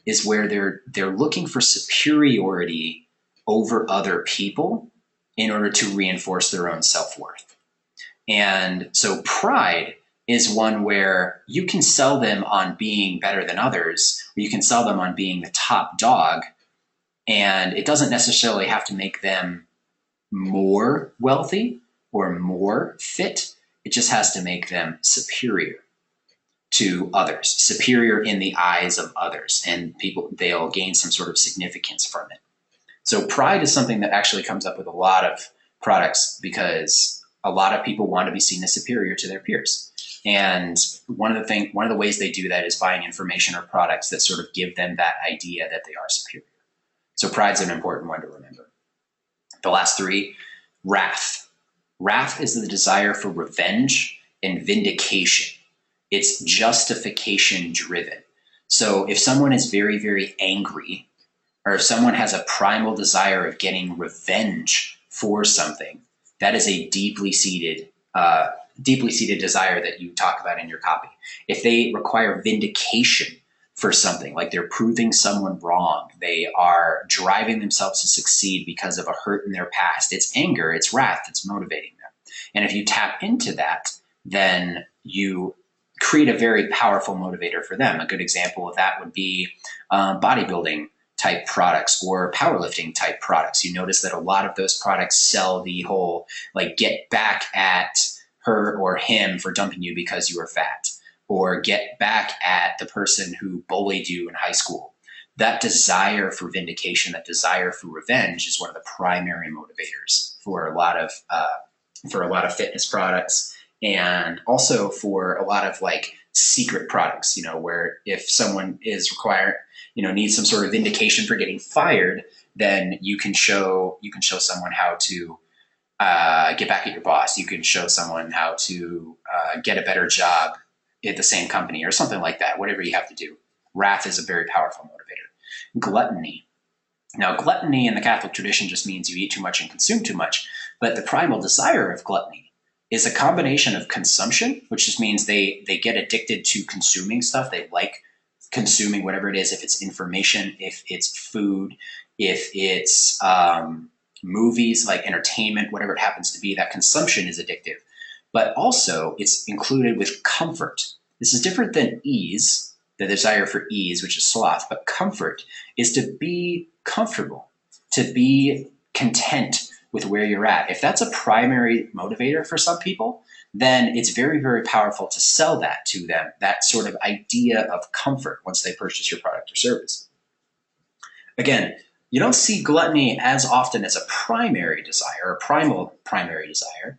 is where they're looking for superiority over other people in order to reinforce their own self-worth. And so pride is one where you can sell them on being better than others, or you can sell them on being the top dog, and it doesn't necessarily have to make them more wealthy or more fit. It just has to make them superior to others, superior in the eyes of others, and people, they'll gain some sort of significance from it. So pride is something that actually comes up with a lot of products because a lot of people want to be seen as superior to their peers. And one of the ways they do that is buying information or products that sort of give them that idea that they are superior. So pride's an important one to remember. The last three, wrath. Wrath is the desire for revenge and vindication. It's justification driven. So if someone is very, very angry, or if someone has a primal desire of getting revenge for something, that is a deeply seated desire that you talk about in your copy. If they require vindication for something, like they're proving someone wrong, they are driving themselves to succeed because of a hurt in their past, it's anger, it's wrath that's motivating them. And if you tap into that, then you create a very powerful motivator for them. A good example of that would be bodybuilding type products or powerlifting type products. You notice that a lot of those products sell the whole, like, get back at her or him for dumping you because you were fat, or get back at the person who bullied you in high school. That desire for vindication, that desire for revenge is one of the primary motivators for a lot of fitness products, and also for a lot of like secret products, where if someone is needs some sort of vindication for getting fired, then you can show someone how to get back at your boss. You can show someone how to get a better job at the same company or something like that, whatever you have to do. Wrath is a very powerful motivator. Gluttony. Now, gluttony in the Catholic tradition just means you eat too much and consume too much, but the primal desire of gluttony is a combination of consumption, which just means they get addicted to consuming stuff. They like consuming whatever it is, if it's information, if it's food, if it's movies, like entertainment, whatever it happens to be, that consumption is addictive. But also it's included with comfort. This is different than ease, the desire for ease, which is sloth, but comfort is to be comfortable, to be content with where you're at. If that's a primary motivator for some people, then it's very, very powerful to sell that to them, that sort of idea of comfort once they purchase your product or service. Again, you don't see gluttony as often as a primary desire, or primal primary desire,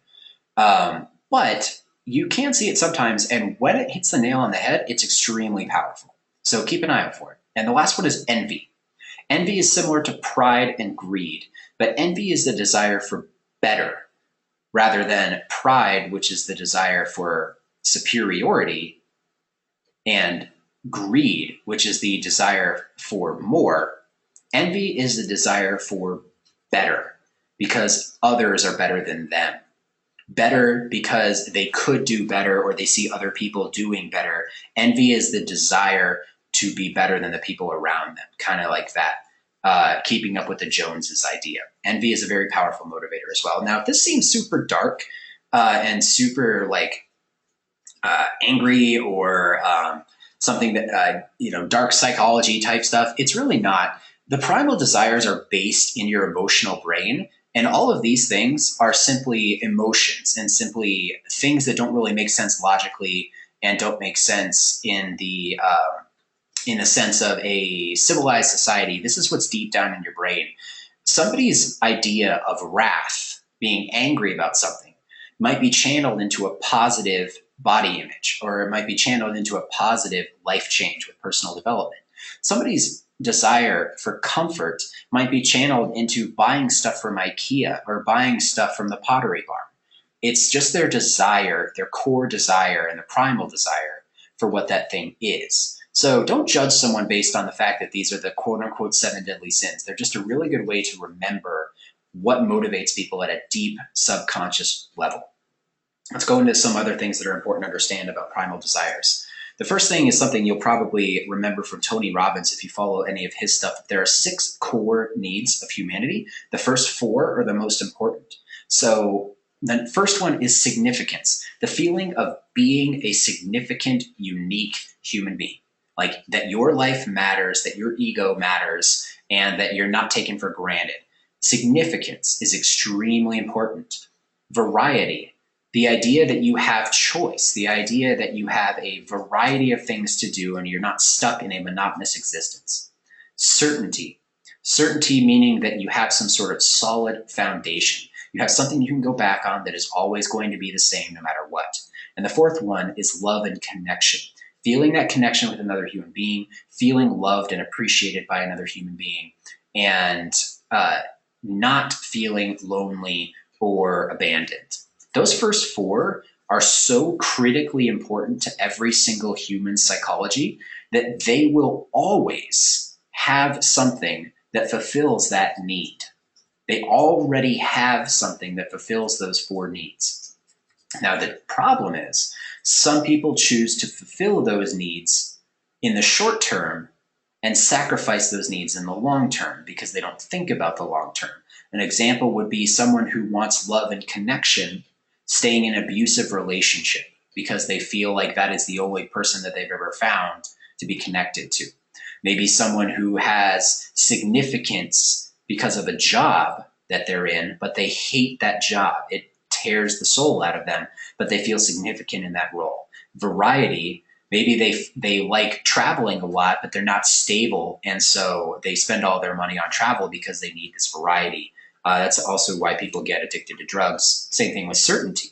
but you can see it sometimes, and when it hits the nail on the head, it's extremely powerful. So keep an eye out for it. And the last one is envy. Envy is similar to pride and greed, but envy is the desire for better, rather than pride, which is the desire for superiority, and greed, which is the desire for more. Envy is the desire for better, because others are better than them. Better because they could do better, or they see other people doing better. Envy is the desire to be better than the people around them, kind of like that. Keeping up with the Joneses idea. Envy is a very powerful motivator as well. Now, if this seems super dark and super angry, or something that, dark psychology type stuff, it's really not. The primal desires are based in your emotional brain, and all of these things are simply emotions and simply things that don't really make sense logically and don't make sense in the sense of a civilized society. This is what's deep down in your brain. Somebody's idea of wrath, being angry about something, might be channeled into a positive body image, or it might be channeled into a positive life change with personal development. Somebody's desire for comfort might be channeled into buying stuff from IKEA or buying stuff from the Pottery Barn. It's just their desire, their core desire and the primal desire for what that thing is. So don't judge someone based on the fact that these are the quote unquote 7 deadly sins. They're just a really good way to remember what motivates people at a deep subconscious level. Let's go into some other things that are important to understand about primal desires. The first thing is something you'll probably remember from Tony Robbins if you follow any of his stuff. There are 6 core needs of humanity. The first 4 are the most important. So the first one is significance, the feeling of being a significant, unique human being. Like that your life matters, that your ego matters, and that you're not taken for granted. Significance is extremely important. Variety, the idea that you have choice, the idea that you have a variety of things to do and you're not stuck in a monotonous existence. Certainty, certainty meaning that you have some sort of solid foundation. You have something you can go back on that is always going to be the same no matter what. And the fourth one is love and connection. Feeling that connection with another human being, feeling loved and appreciated by another human being, and not feeling lonely or abandoned. Those first 4 are so critically important to every single human psychology that they will always have something that fulfills that need. They already have something that fulfills those 4 needs. Now, the problem is some people choose to fulfill those needs in the short term and sacrifice those needs in the long term because they don't think about the long term. An example would be someone who wants love and connection staying in an abusive relationship because they feel like that is the only person that they've ever found to be connected to. Maybe someone who has significance because of a job that they're in, but they hate that job. It tears the soul out of them, but they feel significant in that role. Variety, maybe they like traveling a lot, but they're not stable, and so they spend all their money on travel because they need this variety. That's also why people get addicted to drugs. Same thing with certainty.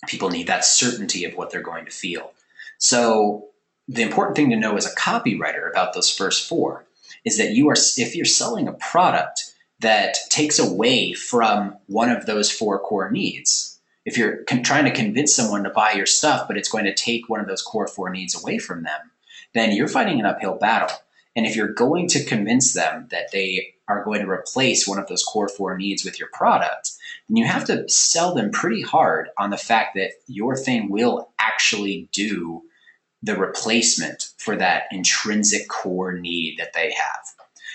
People need that certainty of what they're going to feel. So the important thing to know as a copywriter about those first 4 is that if you're selling a product that takes away from one of those 4 core needs, if you're trying to convince someone to buy your stuff, but it's going to take one of those core 4 needs away from them, then you're fighting an uphill battle. And if you're going to convince them that they are going to replace one of those core 4 needs with your product, then you have to sell them pretty hard on the fact that your thing will actually do the replacement for that intrinsic core need that they have.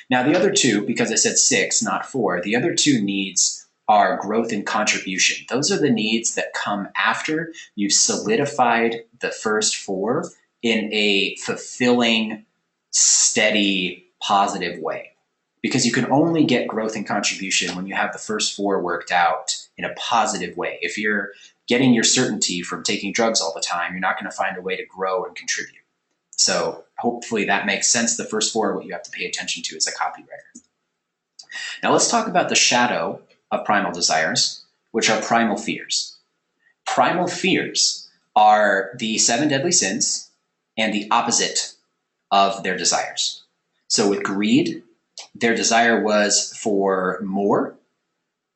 Now, the other 2, because I said 6, not 4, the other 2 needs are growth and contribution. Those are the needs that come after you've solidified the first 4 in a fulfilling, steady, positive way. Because you can only get growth and contribution when you have the first 4 worked out in a positive way. If you're getting your certainty from taking drugs all the time, you're not going to find a way to grow and contribute. So hopefully that makes sense. The first 4 are what you have to pay attention to as a copywriter. Now let's talk about the shadow of primal desires, which are primal fears. Primal fears are the 7 deadly sins and the opposite of their desires. So with greed, their desire was for more.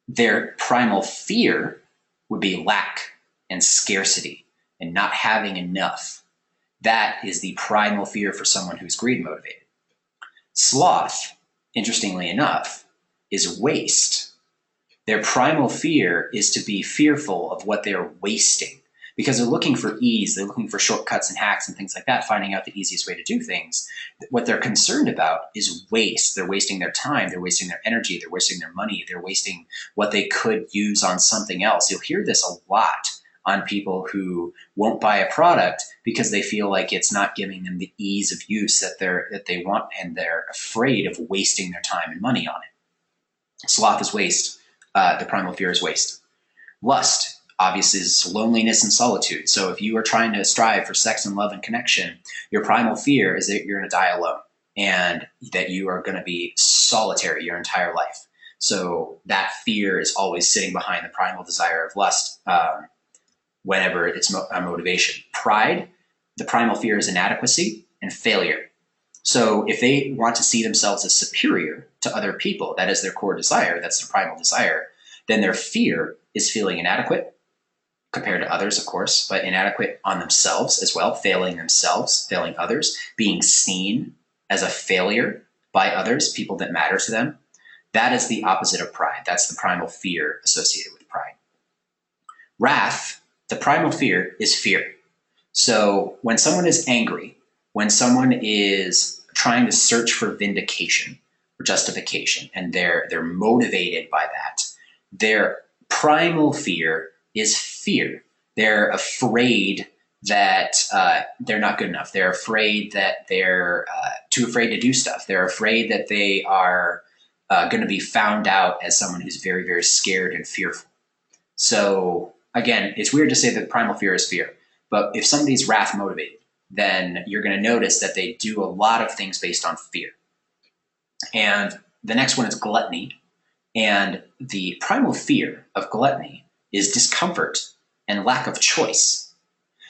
Their primal fear would be lack and scarcity and not having enough. That is the primal fear for someone who's greed motivated. Sloth, interestingly enough, is waste. Their primal fear is to be fearful of what they're wasting because they're looking for ease. They're looking for shortcuts and hacks and things like that, finding out the easiest way to do things. What they're concerned about is waste. They're wasting their time. They're wasting their energy. They're wasting their money. They're wasting what they could use on something else. You'll hear this a lot on people who won't buy a product because they feel like it's not giving them the ease of use that they want, and they're afraid of wasting their time and money on it. Sloth is waste. The primal fear is waste. Lust, obviously, is loneliness and solitude. So if you are trying to strive for sex and love and connection, your primal fear is that you're going to die alone and that you are going to be solitary your entire life. So that fear is always sitting behind the primal desire of lust whenever it's a motivation. Pride, the primal fear is inadequacy and failure. So if they want to see themselves as superior to other people, that is their core desire, that's their primal desire, then their fear is feeling inadequate compared to others, of course, but inadequate on themselves as well, failing themselves, failing others, being seen as a failure by others, people that matter to them. That is the opposite of pride. That's the primal fear associated with pride. Wrath, the primal fear, is fear. So when someone is angry, when someone is trying to search for vindication or justification, and they're motivated by that, their primal fear is fear. They're afraid that they're not good enough. They're afraid that they're too afraid to do stuff. They're afraid that they are going to be found out as someone who's very, very scared and fearful. So again, it's weird to say that primal fear is fear, but if somebody's wrath motivated, then you're going to notice that they do a lot of things based on fear. And the next one is gluttony. And the primal fear of gluttony is discomfort and lack of choice.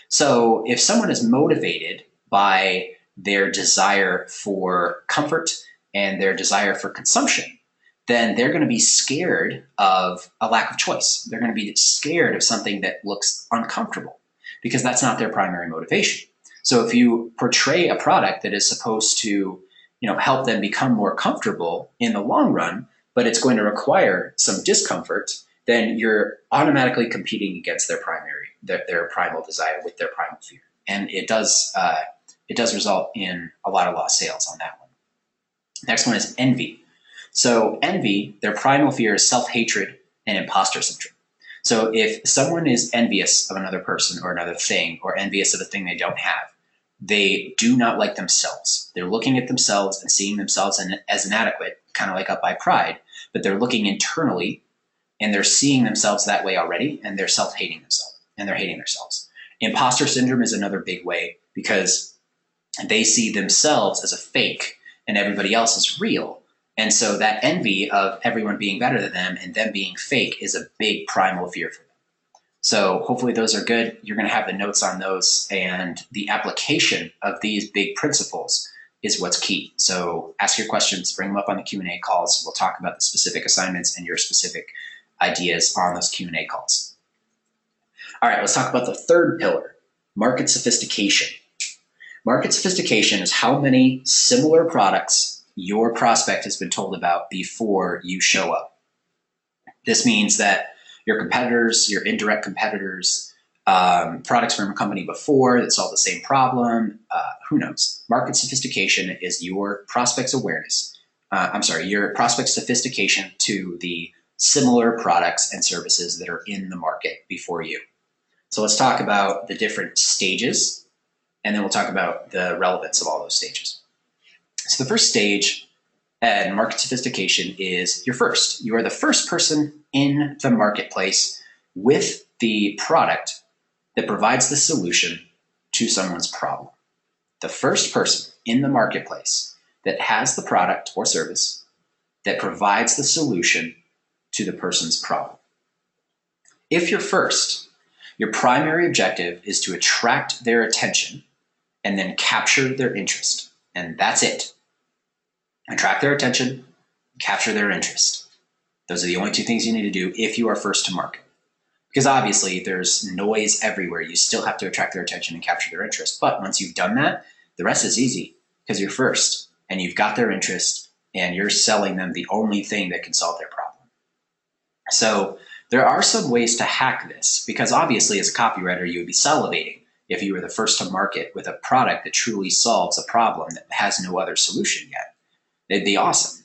So if someone is motivated by their desire for comfort and their desire for consumption, then they're going to be scared of a lack of choice. They're going to be scared of something that looks uncomfortable because that's not their primary motivation. So if you portray a product that is supposed to, help them become more comfortable in the long run, but it's going to require some discomfort, then you're automatically competing against their primal desire with their primal fear. And it does result in a lot of lost sales on that one. Next one is envy. So envy, their primal fear is self-hatred and imposter syndrome. So if someone is envious of another person or another thing, or envious of a thing they don't have, they do not like themselves. They're looking at themselves and seeing themselves as inadequate, kind of like up by pride, but they're looking internally and they're seeing themselves that way already, and they're self-hating themselves and they're hating themselves. Imposter syndrome is another big way because they see themselves as a fake and everybody else is real. And so that envy of everyone being better than them and them being fake is a big primal fear for them. So hopefully those are good. You're going to have the notes on those, and the application of these big principles is what's key. So ask your questions, bring them up on the Q&A calls. We'll talk about the specific assignments and your specific ideas on those Q&A calls. All right, let's talk about the third pillar, market sophistication. Market sophistication is how many similar products your prospect has been told about before you show up. This means that your competitors, your indirect competitors, products from a company before that solve the same problem, who knows? Market sophistication is your prospect's awareness. Your prospect's sophistication to the similar products and services that are in the market before you. So let's talk about the different stages, and then we'll talk about the relevance of all those stages. So the first stage in market sophistication is you're first. You are the first person in the marketplace with the product that provides the solution to someone's problem. The first person in the marketplace that has the product or service that provides the solution to the person's problem. If you're first, your primary objective is to attract their attention and then capture their interest. And that's it. Attract their attention, capture their interest. Those are the only two things you need to do if you are first to market. Because obviously there's noise everywhere. You still have to attract their attention and capture their interest. But once you've done that, the rest is easy because you're first and you've got their interest and you're selling them the only thing that can solve their problem. So there are some ways to hack this, because obviously as a copywriter, you would be salivating if you were the first to market with a product that truly solves a problem that has no other solution yet. It'd be awesome.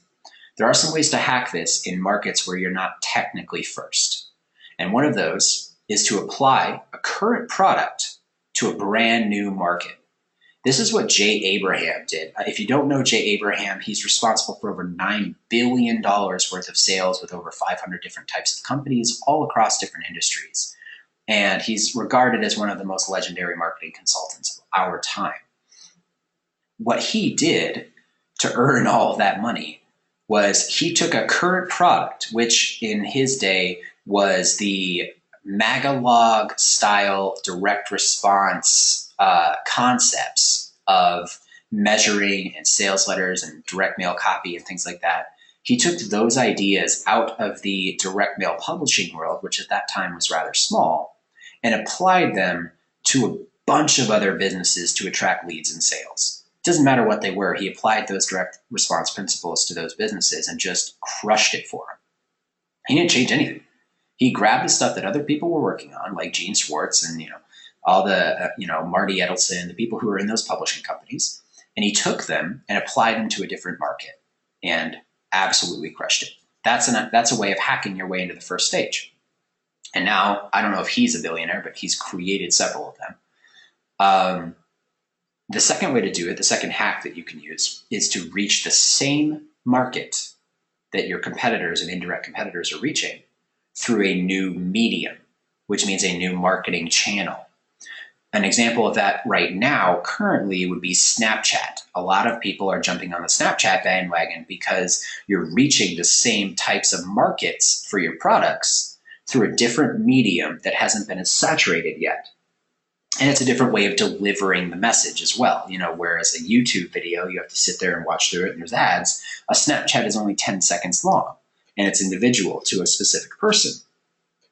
There are some ways to hack this in markets where you're not technically first. And one of those is to apply a current product to a brand new market. This is what Jay Abraham did. If you don't know Jay Abraham, he's responsible for over $9 billion worth of sales with over 500 different types of companies all across different industries. And he's regarded as one of the most legendary marketing consultants of our time. What he did to earn all of that money was he took a current product, which in his day was the Magalog style direct response concepts of measuring and sales letters and direct mail copy and things like that. He took those ideas out of the direct mail publishing world, which at that time was rather small, and applied them to a bunch of other businesses to attract leads and sales. It doesn't matter what they were. He applied those direct response principles to those businesses and just crushed it for them. He didn't change anything. He grabbed the stuff that other people were working on, like Gene Schwartz and all the Marty Edelson, the people who were in those publishing companies, and he took them and applied them to a different market and absolutely crushed it. That's a way of hacking your way into the first stage. And now, I don't know if he's a billionaire, but he's created several of them. The second way to do it, the second hack that you can use, is to reach the same market that your competitors and indirect competitors are reaching through a new medium, which means a new marketing channel. An example of that right now, currently, would be Snapchat. A lot of people are jumping on the Snapchat bandwagon because you're reaching the same types of markets for your products through a different medium that hasn't been as saturated yet. And it's a different way of delivering the message as well. Whereas a YouTube video, you have to sit there and watch through it and there's ads, a Snapchat is only 10 seconds long and it's individual to a specific person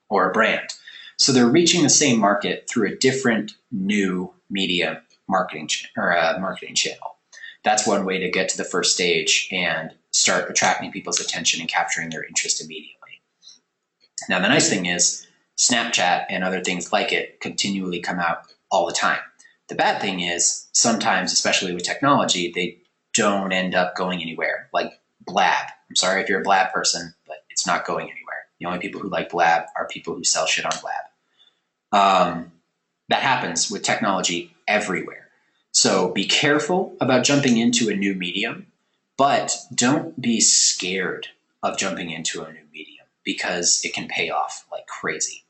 or a brand. So they're reaching the same market through a different new media marketing channel. That's one way to get to the first stage and start attracting people's attention and capturing their interest immediately. Now, the nice thing is Snapchat and other things like it continually come out all the time. The bad thing is sometimes, especially with technology, they don't end up going anywhere, like Blab. I'm sorry if you're a Blab person, but it's not going anywhere. The only people who like Blab are people who sell shit on Blab. That happens with technology everywhere. So be careful about jumping into a new medium, but don't be scared of jumping into a new medium because it can pay off like crazy.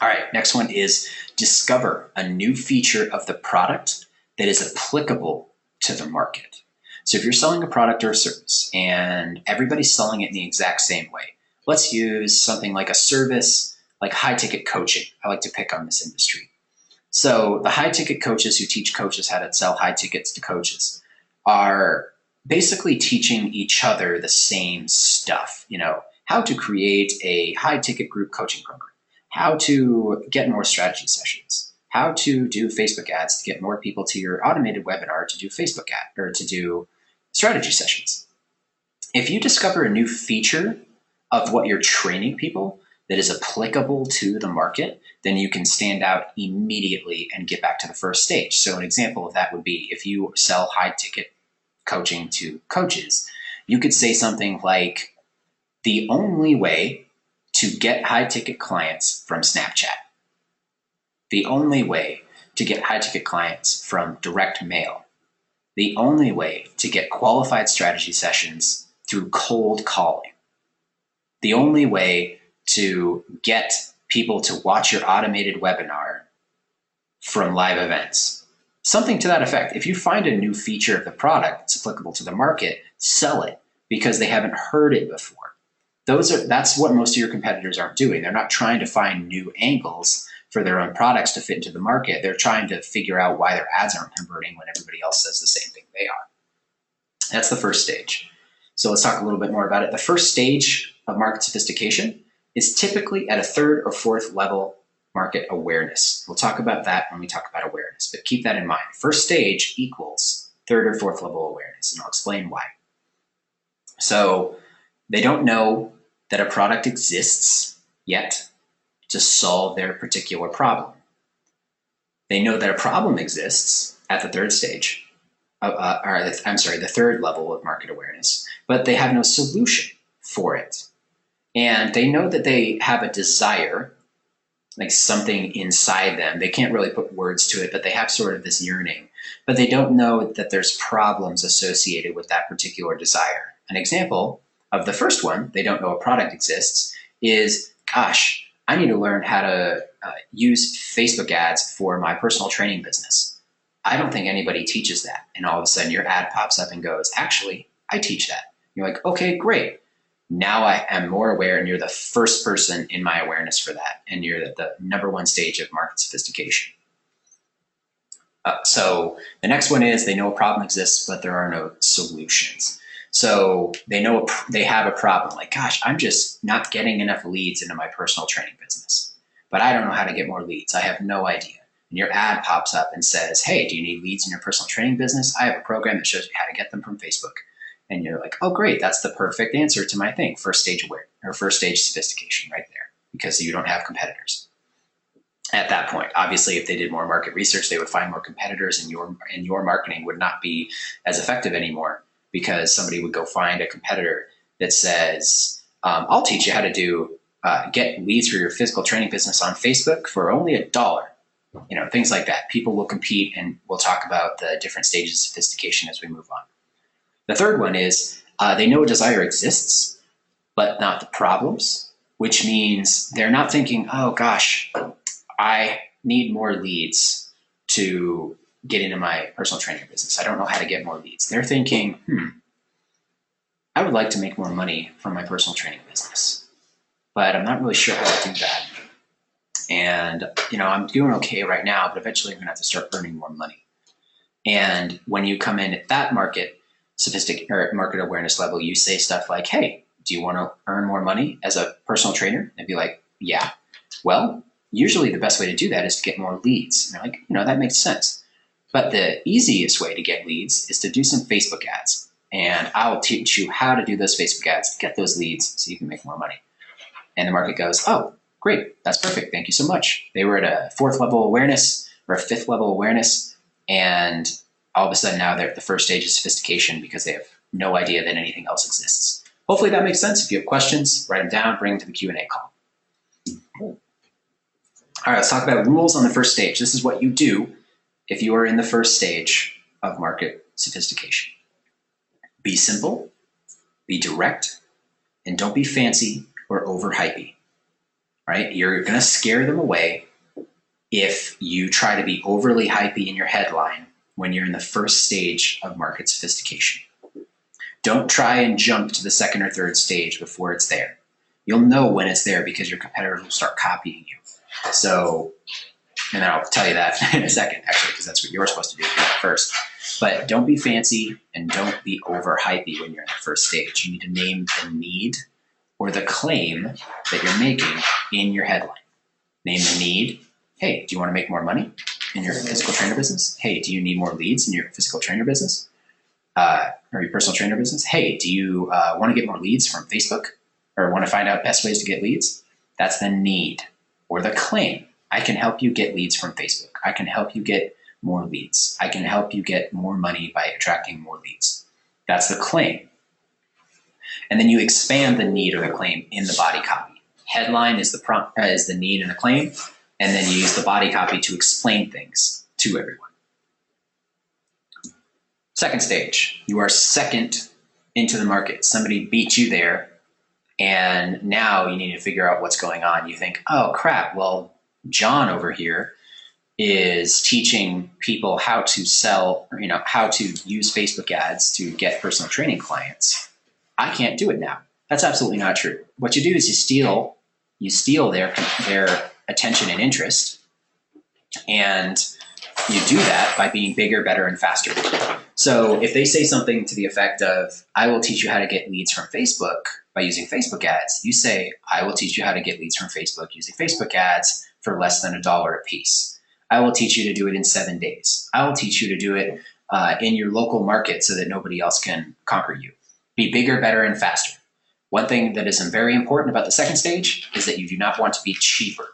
All right, next one is discover a new feature of the product that is applicable to the market. So if you're selling a product or a service and everybody's selling it in the exact same way, let's use something like a service like high-ticket coaching. I like to pick on this industry. So the high-ticket coaches who teach coaches how to sell high tickets to coaches are basically teaching each other the same stuff. How to create a high-ticket group coaching program, how to get more strategy sessions, how to do Facebook ads to get more people to your automated webinar to do Facebook ad or to do strategy sessions. If you discover a new feature of what you're training people that is applicable to the market, then you can stand out immediately and get back to the first stage. So an example of that would be if you sell high ticket coaching to coaches, you could say something like, the only way to get high ticket clients from Snapchat, the only way to get high ticket clients from direct mail, the only way to get qualified strategy sessions through cold calling, the only way to get people to watch your automated webinar from live events. Something to that effect. If you find a new feature of the product that's applicable to the market, sell it because they haven't heard it before. That's what most of your competitors aren't doing. They're not trying to find new angles for their own products to fit into the market. They're trying to figure out why their ads aren't converting when everybody else says the same thing they are. That's the first stage. So let's talk a little bit more about it. The first stage of market sophistication is typically at a third or fourth level market awareness. We'll talk about that when we talk about awareness, but keep that in mind. First stage equals third or fourth level awareness, and I'll explain why. So they don't know that a product exists yet to solve their particular problem. They know that a problem exists at the third stage, the third level of market awareness, but they have no solution for it. And they know that they have a desire, like something inside them. They can't really put words to it, but they have sort of this yearning. But they don't know that there's problems associated with that particular desire. An example of the first one, they don't know a product exists, is, gosh, I need to learn how to use Facebook ads for my personal training business. I don't think anybody teaches that. And all of a sudden your ad pops up and goes, actually, I teach that. You're like, okay, great. Now I am more aware, and you're the first person in my awareness for that. And you're at the number one stage of market sophistication. So the next one is they know a problem exists, but there are no solutions. So they know they have a problem. Like, gosh, I'm just not getting enough leads into my personal training business, but I don't know how to get more leads. I have no idea. And your ad pops up and says, hey, do you need leads in your personal training business? I have a program that shows you how to get them from Facebook. And you're like, oh, great. That's the perfect answer to my thing. First stage aware or first stage sophistication right there, because you don't have competitors. At that point, obviously, if they did more market research, they would find more competitors, and your marketing would not be as effective anymore, because somebody would go find a competitor that says, I'll teach you how to get leads for your physical training business on Facebook for only $1. Things like that. People will compete, and we'll talk about the different stages of sophistication as we move on. The third one is they know a desire exists, but not the problems, which means they're not thinking, oh gosh, I need more leads to get into my personal training business. I don't know how to get more leads. They're thinking, I would like to make more money from my personal training business, but I'm not really sure how to do that. And, I'm doing okay right now, but eventually I'm going to have to start earning more money. And when you come in at that market awareness level, you say stuff like, hey, do you want to earn more money as a personal trainer? And be like, yeah. Well, usually the best way to do that is to get more leads. And they're like, that makes sense. But the easiest way to get leads is to do some Facebook ads. And I'll teach you how to do those Facebook ads to get those leads so you can make more money. And the market goes, oh, great. That's perfect. Thank you so much. They were at a 4th level awareness or a 5th level awareness. And all of a sudden now they're at the first stage of sophistication because they have no idea that anything else exists. Hopefully that makes sense. If you have questions, write them down, bring them to the Q&A call. All right, let's talk about rules on the first stage. This is what you do if you are in the first stage of market sophistication. Be simple, be direct, and don't be fancy or overhypey. Right? You're going to scare them away if you try to be overly hypey in your headline when you're in the first stage of market sophistication. Don't try and jump to the second or third stage before it's there. You'll know when it's there because your competitors will start copying you. So, and I'll tell you that in a second, actually, because that's what you're supposed to do first. But don't be fancy and don't be overhypey when you're in the first stage. You need to name the need or the claim that you're making in your headline. Name the need. Hey, do you want to make more money in your physical trainer business? Hey, do you need more leads in your physical trainer business? Or your personal trainer business? Hey, do you want to get more leads from Facebook or want to find out best ways to get leads? That's the need or the claim. I can help you get leads from Facebook. I can help you get more leads. I can help you get more money by attracting more leads. That's the claim. And then you expand the need or the claim in the body copy. Headline is the need and the claim, and then you use the body copy to explain things to everyone. Second stage, you are second into the market. Somebody beat you there, and now you need to figure out what's going on. You think, oh crap, well, John over here is teaching people how to sell, how to use Facebook ads to get personal training clients. I can't do it now. That's absolutely not true. What you do is you steal their attention and interest, and you do that by being bigger, better, and faster. So if they say something to the effect of, I will teach you how to get leads from Facebook by using Facebook ads, you say, I will teach you how to get leads from Facebook using Facebook ads for less than $1 a piece. I will teach you to do it in 7 days. I will teach you to do it in your local market so that nobody else can conquer you. Be bigger, better, and faster. One thing that is very important about the second stage is that you do not want to be cheaper.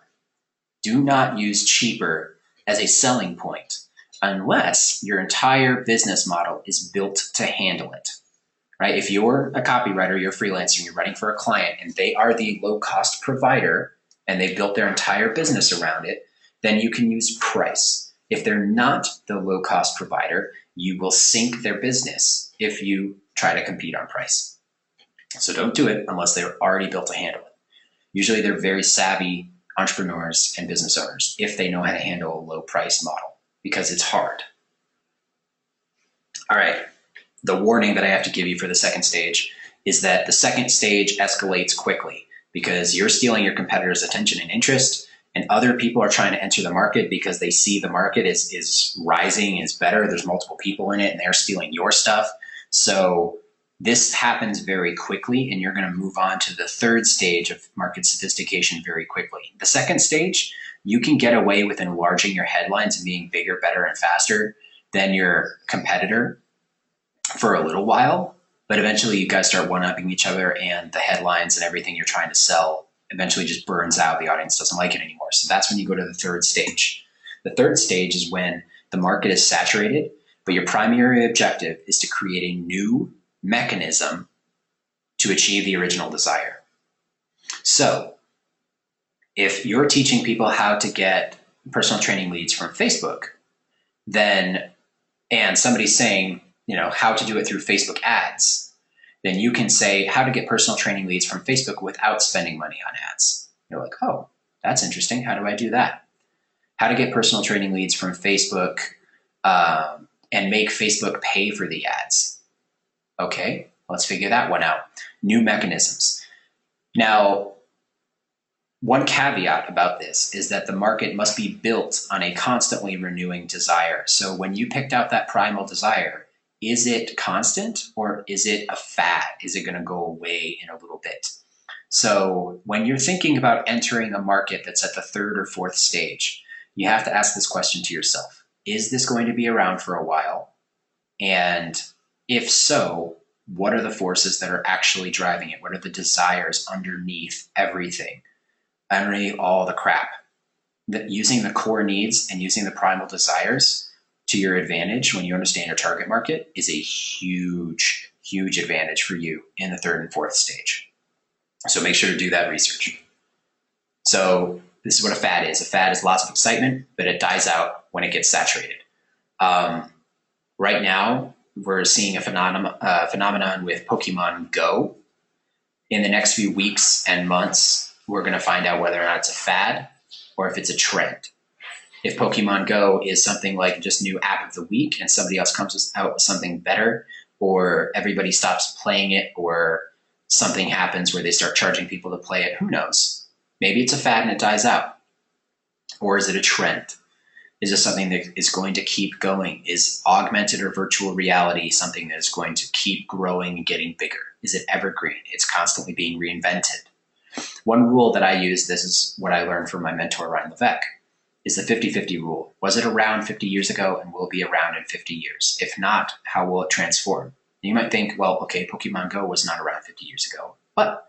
Do not use cheaper as a selling point unless your entire business model is built to handle it. Right? If you're a copywriter, you're a freelancer, and you're writing for a client, and they are the low-cost provider, and they built their entire business around it, then you can use price. If they're not the low-cost provider, you will sink their business if you try to compete on price. So don't do it unless they're already built to handle it. Usually they're very savvy entrepreneurs and business owners if they know how to handle a low price model, because it's hard. All right, the warning that I have to give you for the second stage is that the second stage escalates quickly because you're stealing your competitor's attention and interest, and other people are trying to enter the market because they see the market is rising, is better, there's multiple people in it, and they're stealing your stuff. So this happens very quickly, and you're going to move on to the third stage of market sophistication very quickly. The second stage, you can get away with enlarging your headlines and being bigger, better, and faster than your competitor for a little while, but eventually you guys start one-upping each other, and the headlines and everything you're trying to sell eventually just burns out. The audience doesn't like it anymore. So that's when you go to the third stage. The third stage is when the market is saturated, but your primary objective is to create a new mechanism to achieve the original desire. So if you're teaching people how to get personal training leads from Facebook, then, and somebody's saying, how to do it through Facebook ads, then you can say how to get personal training leads from Facebook without spending money on ads. You're like, oh, that's interesting. How do I do that? How to get personal training leads from Facebook and make Facebook pay for the ads. Okay, let's figure that one out. New mechanisms. Now, one caveat about this is that the market must be built on a constantly renewing desire. So when you picked out that primal desire, is it constant or is it a fad? Is it going to go away in a little bit? So when you're thinking about entering a market that's at the third or fourth stage, you have to ask this question to yourself. Is this going to be around for a while? And if so, what are the forces that are actually driving it? What are the desires underneath everything? Underneath all the crap? That using the core needs and using the primal desires to your advantage when you understand your target market is a huge, huge advantage for you in the third and fourth stage. So make sure to do that research. So this is what a fad is. A fad is lots of excitement, but it dies out when it gets saturated. Right now, we're seeing a phenomenon with Pokemon Go. In the next few weeks and months, we're going to find out whether or not it's a fad or if it's a trend. If Pokemon Go is something like just new app of the week and somebody else comes out with something better, or everybody stops playing it, or something happens where they start charging people to play it, who knows? Maybe it's a fad and it dies out. Or is it a trend? Is this something that is going to keep going? Is augmented or virtual reality something that is going to keep growing and getting bigger? Is it evergreen? It's constantly being reinvented. One rule that I use, this is what I learned from my mentor, Ryan Levesque, is the 50-50 rule. Was it around 50 years ago and will it be around in 50 years? If not, how will it transform? And you might think, well, okay, Pokemon Go was not around 50 years ago, but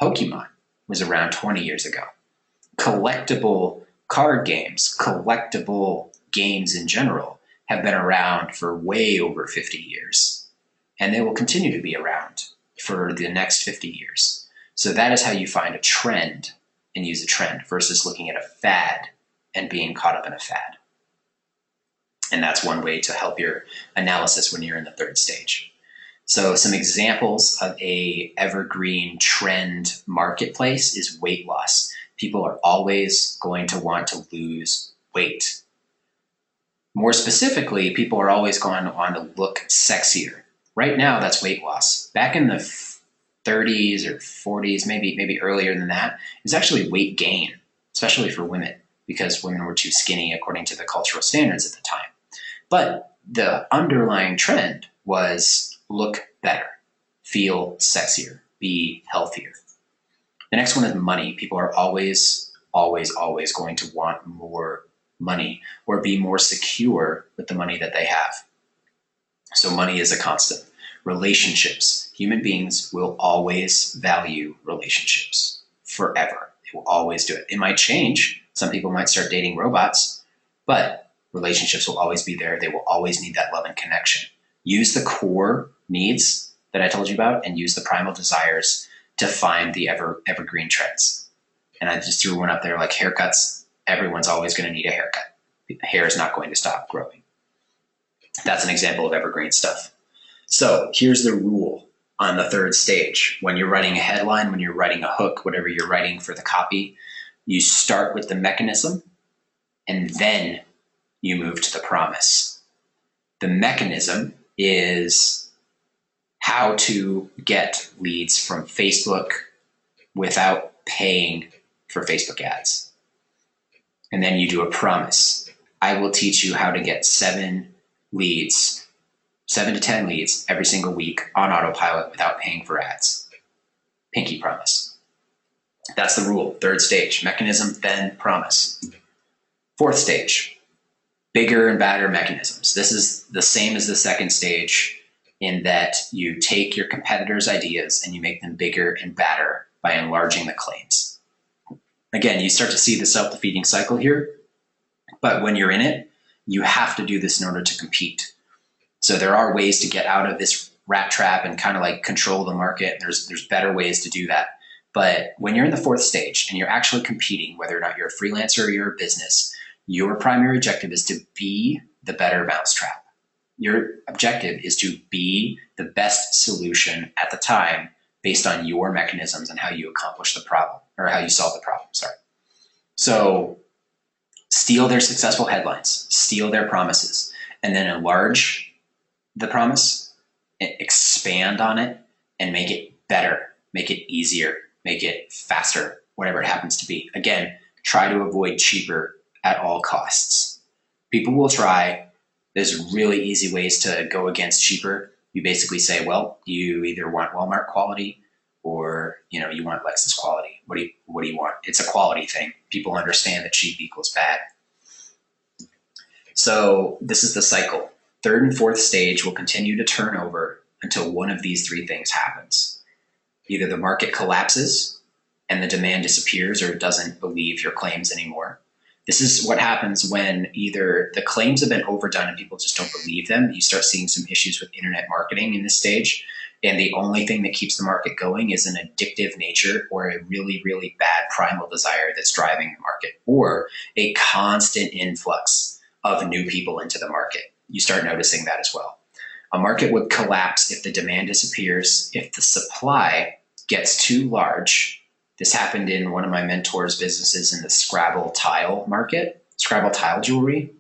Pokemon was around 20 years ago. Collectible card games, collectible games in general, have been around for way over 50 years, and they will continue to be around for the next 50 years. So that is how you find a trend and use a trend versus looking at a fad and being caught up in a fad. And that's one way to help your analysis when you're in the third stage. So some examples of a evergreen trend marketplace is weight loss. People are always going to want to lose weight. More specifically, people are always going to want to look sexier. Right now, that's weight loss. Back in the 30s or 40s, maybe earlier than that, is actually weight gain, especially for women, because women were too skinny according to the cultural standards at the time. But the underlying trend was look better, feel sexier, be healthier. The next one is money. People are always going to want more money or be more secure with the money that they have. So money is a constant. Relationships. Human beings will always value relationships forever. They will always do it. It might change. Some people might start dating robots, but relationships will always be there. They will always need that love and connection. Use the core needs that I told you about and use the primal desires to find the evergreen trends. And I just threw one up there like haircuts. Everyone's always going to need a haircut. Hair is not going to stop growing. That's an example of evergreen stuff. So here's the rule on the third stage. When you're writing a headline, when you're writing a hook, whatever you're writing for the copy, you start with the mechanism and then you move to the promise. The mechanism is how to get leads from Facebook without paying for Facebook ads. And then you do a promise. I will teach you how to get 7 to 10 leads every single week on autopilot without paying for ads. Pinky promise. That's the rule. 3rd stage, mechanism, then promise. 4th stage, bigger and badder mechanisms. This is the same as the 2nd stage in that you take your competitors' ideas and you make them bigger and badder by enlarging the claims. Again, you start to see the self-defeating cycle here, but when you're in it, you have to do this in order to compete. So there are ways to get out of this rat trap and kind of like control the market. There's better ways to do that. But when you're in the 4th stage and you're actually competing, whether or not you're a freelancer or you're a business, your primary objective is to be the better mousetrap. Your objective is to be the best solution at the time based on your mechanisms and how you accomplish the problem, or how you solve the problem, sorry. So steal their successful headlines, steal their promises, and then enlarge the promise, expand on it, and make it better, make it easier, make it faster, whatever it happens to be. Again, try to avoid cheaper at all costs. People will try. There's really easy ways to go against cheaper. You basically say, well, you either want Walmart quality or you want Lexus quality. What do you want? It's a quality thing. People understand that cheap equals bad. So this is the cycle. 3rd and 4th stage will continue to turn over until one of these 3 things happens. Either the market collapses and the demand disappears or doesn't believe your claims anymore. This is what happens when either the claims have been overdone and people just don't believe them. You start seeing some issues with internet marketing in this stage. And the only thing that keeps the market going is an addictive nature or a really, really bad primal desire that's driving the market, or a constant influx of new people into the market. You start noticing that as well. A market would collapse if the demand disappears, if the supply gets too large. This happened in one of my mentors' businesses in the Scrabble tile market, Scrabble tile jewelry,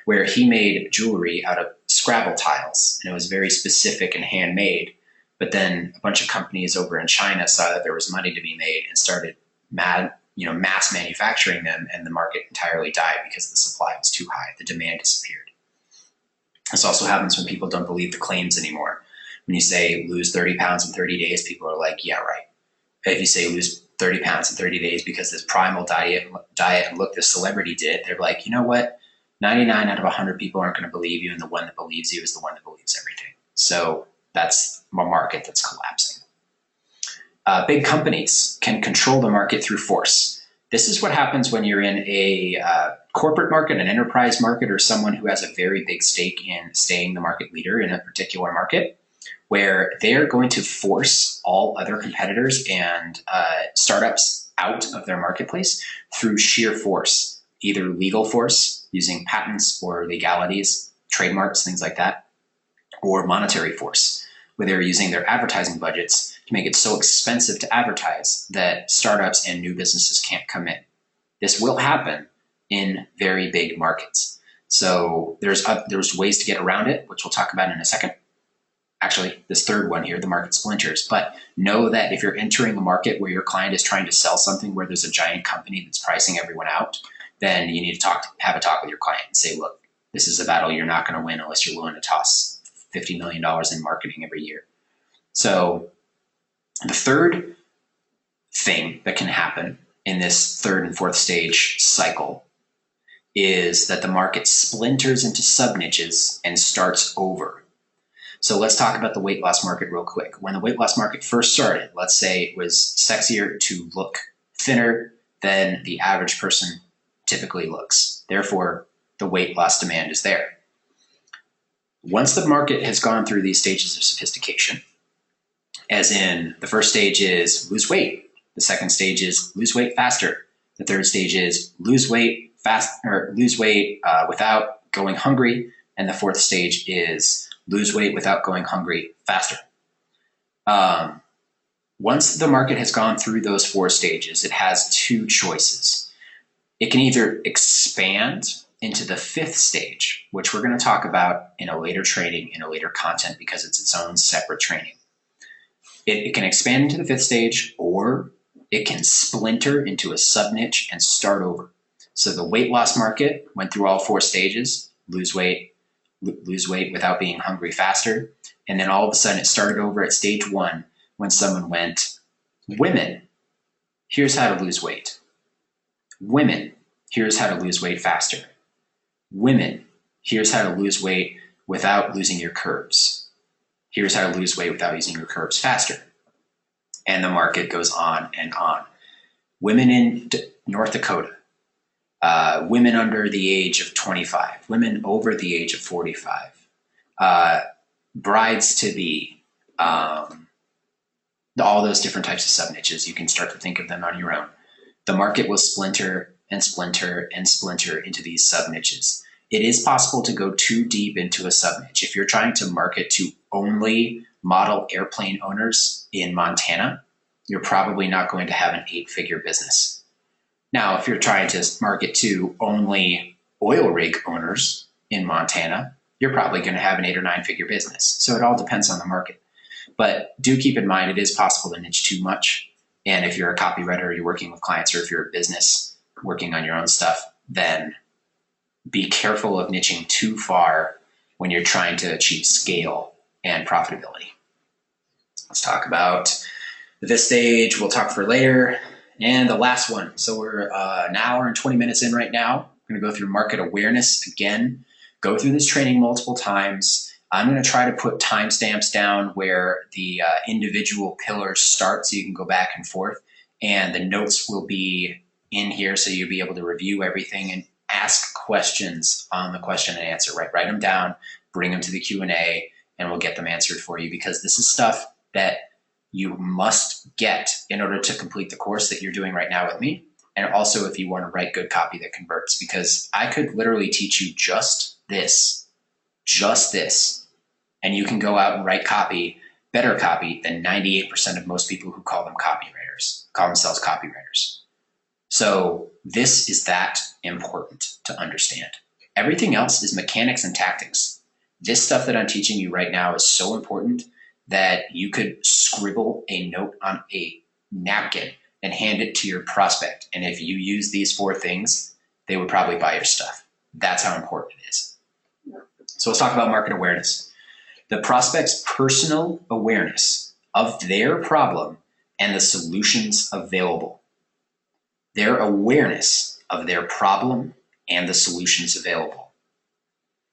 where he made jewelry out of Scrabble tiles. And it was very specific and handmade. But then a bunch of companies over in China saw that there was money to be made and started mass manufacturing them, and the market entirely died because the supply was too high. The demand disappeared. This also happens when people don't believe the claims anymore. When you say lose 30 pounds in 30 days, people are like, yeah, right. If you say lose 30 pounds in 30 days because this primal diet and look this celebrity did, they're like, you know what? 99 out of 100 people aren't going to believe you, and the one that believes you is the one that believes everything. So that's a market that's collapsing. Big companies can control the market through force. This is what happens when you're in a corporate market, an enterprise market, or someone who has a very big stake in staying the market leader in a particular market, where they're going to force all other competitors and startups out of their marketplace through sheer force, either legal force, using patents or legalities, trademarks, things like that, or monetary force, where they're using their advertising budgets to make it so expensive to advertise that startups and new businesses can't come in. This will happen in very big markets. So there's ways to get around it, which we'll talk about in a second. Actually, this 3rd one here, the market splinters. But know that if you're entering a market where your client is trying to sell something where there's a giant company that's pricing everyone out, then you need to have a talk with your client and say, look, this is a battle you're not going to win unless you're willing to toss $50 million in marketing every year. So the 3rd thing that can happen in this 3rd and 4th stage cycle is that the market splinters into sub-niches and starts over. So let's talk about the weight loss market real quick. When the weight loss market first started, let's say it was sexier to look thinner than the average person typically looks. Therefore, the weight loss demand is there. Once the market has gone through these stages of sophistication, as in the first stage is lose weight, the second stage is lose weight faster, the third stage is lose weight without going hungry, and the 4th stage is lose weight without going hungry faster. Once the market has gone through those 4 stages, it has 2 choices. It can either expand into the 5th stage, which we're going to talk about in a later training, in a later content, because it's its own separate training. It can expand into the 5th stage, or it can splinter into a sub-niche and start over. So the weight loss market went through all 4 stages: lose weight without being hungry faster. And then all of a sudden it started over at stage 1 when someone went, women, here's how to lose weight. Women, here's how to lose weight faster. Women, here's how to lose weight without losing your curves. Here's how to lose weight without using your curves faster. And the market goes on and on. Women in North Dakota, women under the age of 25, women over the age of 45, brides to be, all those different types of sub niches. You can start to think of them on your own. The market will splinter and splinter and splinter into these sub niches. It is possible to go too deep into a sub niche. If you're trying to market to only model airplane owners in Montana, you're probably not going to have an 8-figure business. Now, if you're trying to market to only oil rig owners in Montana, you're probably going to have an 8 or 9-figure business. So it all depends on the market. But do keep in mind, it is possible to niche too much. And if you're a copywriter, or you're working with clients, or if you're a business working on your own stuff, then be careful of niching too far when you're trying to achieve scale and profitability. Let's talk about this stage. We'll talk for later. And the last one. So we're an hour and 20 minutes in right now. I'm going to go through market awareness again, go through this training multiple times. I'm going to try to put timestamps down where the individual pillars start so you can go back and forth. And the notes will be in here so you'll be able to review everything and ask questions on the question and answer, right? Write them down, bring them to the Q&A, and we'll get them answered for you, because this is stuff that you must get in order to complete the course that you're doing right now with me. And also if you want to write good copy that converts, because I could literally teach you just this, and you can go out and write copy, better copy than 98% of most people who call themselves copywriters. So this is that important to understand. Everything else is mechanics and tactics. This stuff that I'm teaching you right now is so important that you could scribble a note on a napkin and hand it to your prospect. And if you use these 4 things, they would probably buy your stuff. That's how important it is. So let's talk about market awareness. The prospect's personal awareness of their problem and the solutions available. Their awareness of their problem and the solutions available.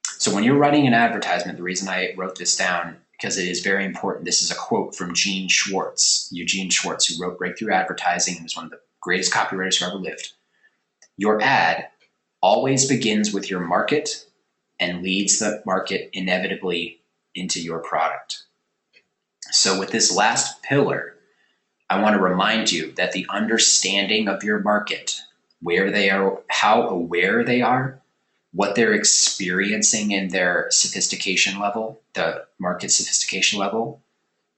So when you're writing an advertisement, the reason I wrote this down, because it is very important. This is a quote from Eugene Schwartz, who wrote Breakthrough Advertising and was one of the greatest copywriters who ever lived. Your ad always begins with your market and leads the market inevitably into your product. So with this last pillar, I want to remind you that the understanding of your market, where they are, how aware they are, what they're experiencing in their sophistication level, the market sophistication level,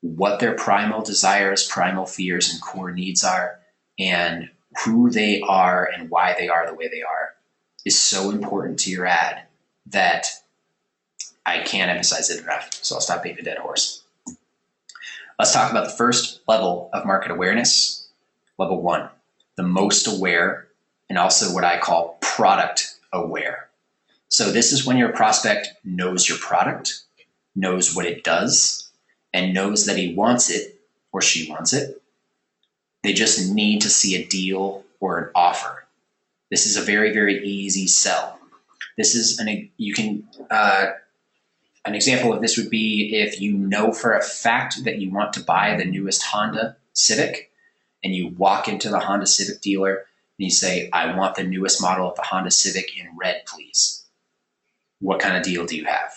what their primal desires, primal fears, and core needs are, and who they are and why they are the way they are, is so important to your ad that I can't emphasize it enough. So I'll stop beating a dead horse. Let's talk about the first level of market awareness, level 1, the most aware, and also what I call product aware. So this is when your prospect knows your product, knows what it does, and knows that he wants it or she wants it. They just need to see a deal or an offer. This is a very, very easy sell. This is an example of this would be if you know for a fact that you want to buy the newest Honda Civic, and you walk into the Honda Civic dealer and you say, I want the newest model of the Honda Civic in red, please. What kind of deal do you have?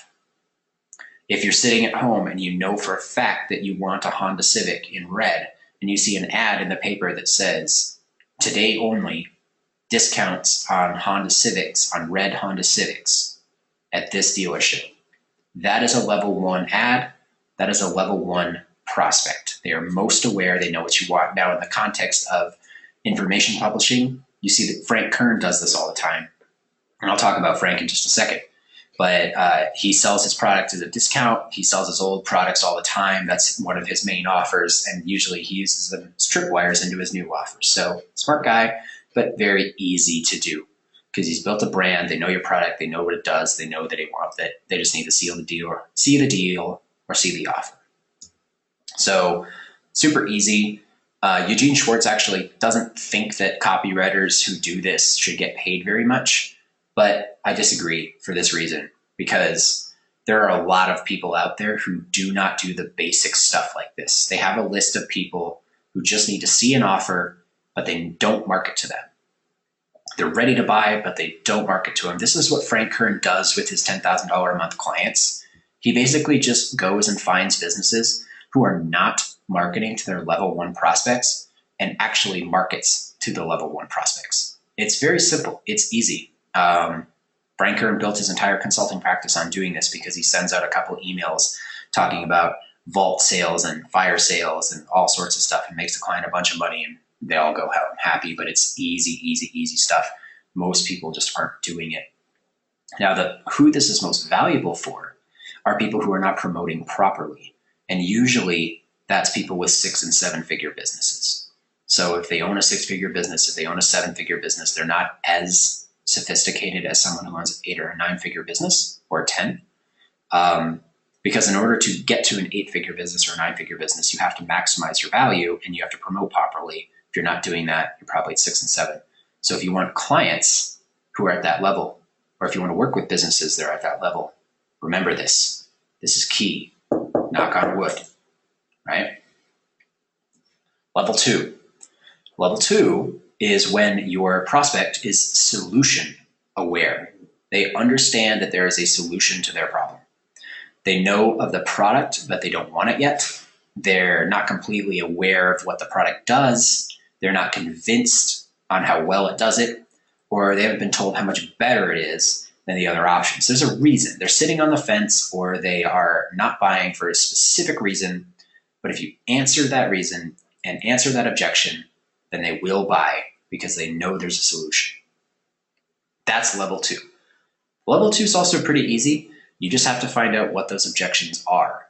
If you're sitting at home and you know for a fact that you want a Honda Civic in red, and you see an ad in the paper that says, today only, discounts on Honda Civics, on red Honda Civics at this dealership. That is a level 1 ad. That is a level 1 prospect. They are most aware. They know what you want. Now, in the context of information publishing, you see that Frank Kern does this all the time. And I'll talk about Frank in just a second. But he sells his product at a discount. He sells his old products all the time. That's one of his main offers. And usually he uses them as tripwires into his new offers. So smart guy, but very easy to do. because he's built a brand. They know your product. They know what it does. They know that it wants it. They just need to seal the deal or see the offer. So super easy. Eugene Schwartz actually doesn't think that copywriters who do this should get paid very much, but I disagree for this reason, because there are a lot of people out there who do not do the basic stuff like this. They have a list of people who just need to see an offer, but they don't market to them. They're ready to buy, but they don't market to them. This is what Frank Kern does with his $10,000 a month clients. He basically just goes and finds businesses who are not marketing to their level 1 prospects and actually markets to the level 1 prospects. It's very simple. It's easy. Frank Kern built his entire consulting practice on doing this because he sends out a couple emails talking about vault sales and fire sales and all sorts of stuff and makes the client a bunch of money, and they all go home happy, but it's easy stuff. Most people just aren't doing it. Now, who this is most valuable for are people who are not promoting properly. And usually that's people with 6- and 7-figure businesses. So if they own a 6-figure business, if they own a 7-figure business, they're not as sophisticated as someone who owns an 8- or 9-figure business or 10. Because in order to get to an 8-figure business or a 9-figure business, you have to maximize your value and you have to promote properly. If you're not doing that, you're probably at 6 and 7. So if you want clients who are at that level, or if you want to work with businesses that are at that level, remember this. This is key. Knock on wood, right? Level 2. Level 2 is when your prospect is solution aware. They understand that there is a solution to their problem. They know of the product, but they don't want it yet. They're not completely aware of what the product does. They're not convinced on how well it does it, or they haven't been told how much better it is than the other options. There's a reason. They're sitting on the fence, or they are not buying for a specific reason. But if you answer that reason and answer that objection, then they will buy because they know there's a solution. That's level 2. Level 2 is also pretty easy. You just have to find out what those objections are.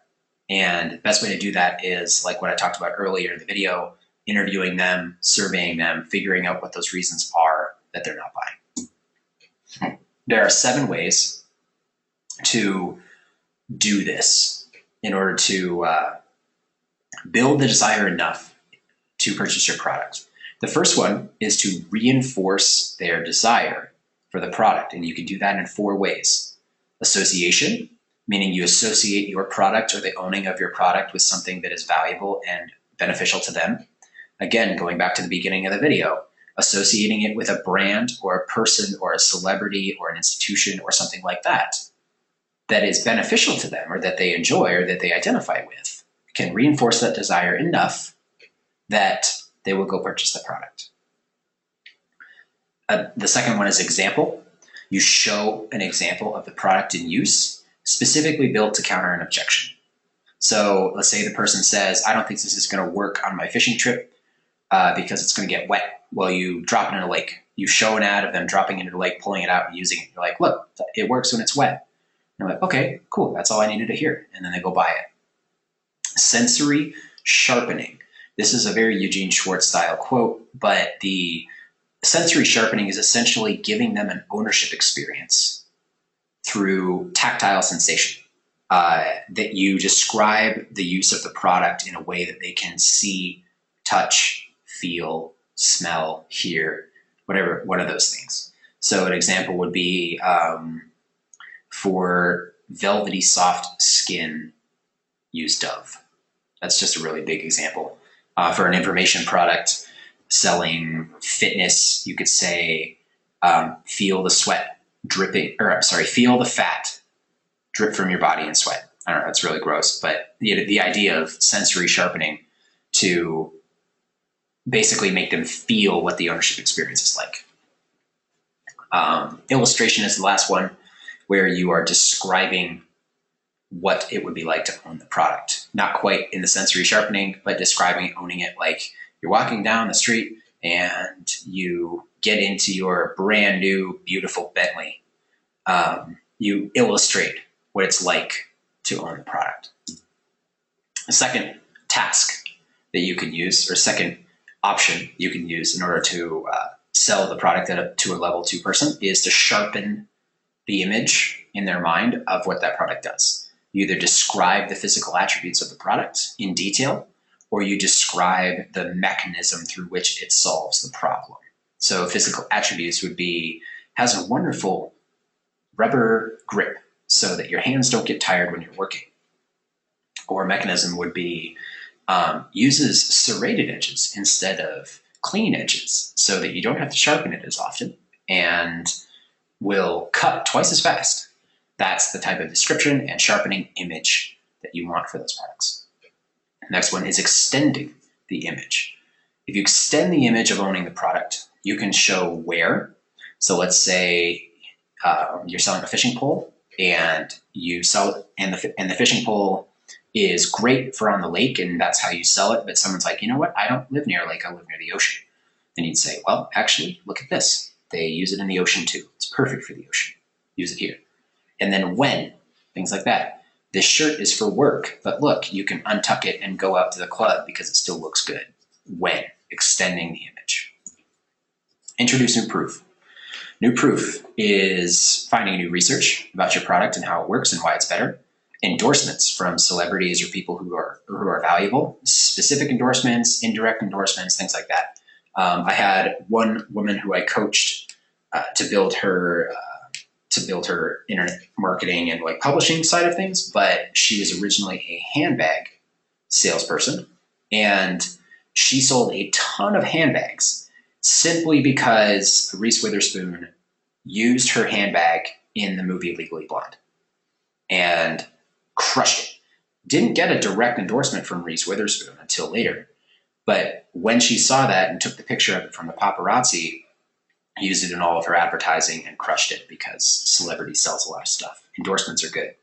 And the best way to do that is, like what I talked about earlier in the video, interviewing them, surveying them, figuring out what those reasons are that they're not buying. There are 7 ways to do this in order to build the desire enough to purchase your product. The first one is to reinforce their desire for the product, and you can do that in 4 ways. Association, meaning you associate your product or the owning of your product with something that is valuable and beneficial to them. Again, going back to the beginning of the video, associating it with a brand or a person or a celebrity or an institution or something like that that is beneficial to them or that they enjoy or that they identify with can reinforce that desire enough that they will go purchase the product. The second one is example. You show an example of the product in use, specifically built to counter an objection. So let's say the person says, I don't think this is going to work on my fishing trip because it's going to get wet. Well, you drop it in a lake. You show an ad of them dropping it into a lake, pulling it out and using it. You're like, look, it works when it's wet. And they're like, okay, cool. That's all I needed to hear. And then they go buy it. Sensory sharpening. This is a very Eugene Schwartz style quote, but the sensory sharpening is essentially giving them an ownership experience through tactile sensation. That you describe the use of the product in a way that they can see, touch, feel, smell, hear, whatever, one of those things. So an example would be for velvety soft skin, use Dove. That's just a really big example. For an information product selling fitness, you could say, feel the sweat dripping, feel the fat drip from your body and sweat. I don't know, that's really gross, but the idea of sensory sharpening to basically make them feel what the ownership experience is like. Illustration is the last one, where you are describing what it would be like to own the product. Not quite in the sensory sharpening, but describing owning it, like you're walking down the street and you get into your brand new, beautiful Bentley. You illustrate what it's like to own the product. The second task that you can use, or second option you can use in order to sell the product to a level 2 person is to sharpen the image in their mind of what that product does. You either describe the physical attributes of the product in detail, or you describe the mechanism through which it solves the problem. So physical attributes would be, has a wonderful rubber grip so that your hands don't get tired when you're working. Or a mechanism would be, uses serrated edges instead of clean edges so that you don't have to sharpen it as often and will cut twice as fast. That's the type of description and sharpening image that you want for those products. Next one is extending the image. If you extend the image of owning the product, you can show where. So let's say you're selling a fishing pole, and you sell it, and the fishing pole is great for on the lake, and that's how you sell it. But someone's like, you know what? I don't live near a lake. I live near the ocean. Then you'd say, well, actually, look at this. They use it in the ocean too. It's perfect for the ocean. Use it here. And then when, things like that. This shirt is for work, but look, you can untuck it and go out to the club because it still looks good. When, extending the image. Introduce new proof. New proof is finding new research about your product and how it works and why it's better. Endorsements from celebrities or people who are valuable. Specific endorsements, indirect endorsements, things like that. I had one woman who I coached to build her internet marketing and like publishing side of things, but she was originally a handbag salesperson, and she sold a ton of handbags simply because Reese Witherspoon used her handbag in the movie Legally Blonde and crushed it. Didn't get a direct endorsement from Reese Witherspoon until later, but when she saw that and took the picture of it from the paparazzi, used it in all of her advertising and crushed it because celebrity sells a lot of stuff. Endorsements are good.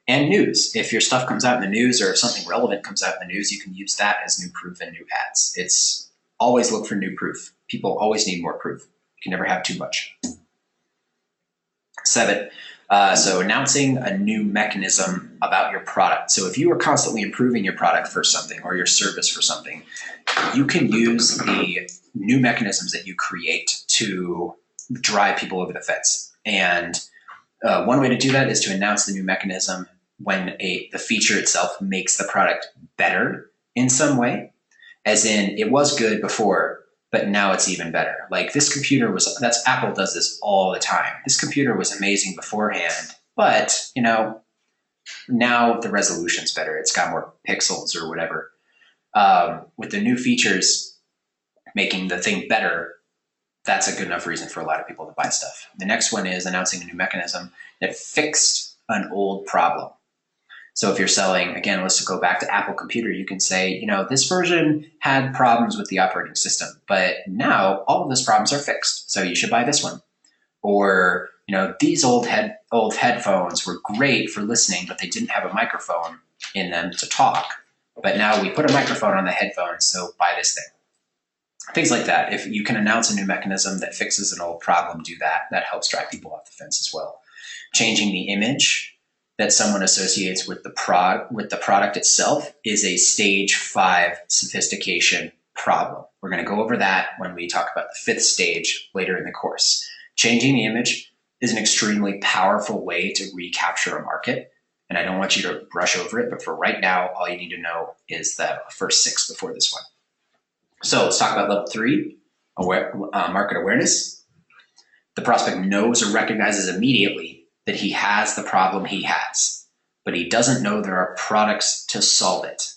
And news. If your stuff comes out in the news or if something relevant comes out in the news, you can use that as new proof and new ads. It's always look for new proof. People always need more proof. You can never have too much. 7. So announcing a new mechanism about your product. So if you are constantly improving your product for something or your service for something, you can use the new mechanisms that you create to drive people over the fence. And one way to do that is to announce the new mechanism when the feature itself makes the product better in some way, as in it was good before, but now it's even better. Like this computer Apple does this all the time. This computer was amazing beforehand, but now the resolution's better. It's got more pixels or whatever. With the new features making the thing better, that's a good enough reason for a lot of people to buy stuff. The next one is announcing a new mechanism that fixed an old problem. So if you're selling, again, let's go back to Apple Computer, you can say, this version had problems with the operating system, but now all of those problems are fixed. So you should buy this one. Or, these old headphones were great for listening, but they didn't have a microphone in them to talk. But now we put a microphone on the headphones, so buy this thing. Things like that. If you can announce a new mechanism that fixes an old problem, do that. That helps drive people off the fence as well. Changing the image that someone associates with the product itself is a stage 5 sophistication problem. We're going to go over that when we talk about the 5th stage later in the course. Changing the image is an extremely powerful way to recapture a market. And I don't want you to brush over it, but for right now, all you need to know is the first 6 before this one. So let's talk about level 3, market awareness. The prospect knows or recognizes immediately that he has the problem he has, but he doesn't know there are products to solve it.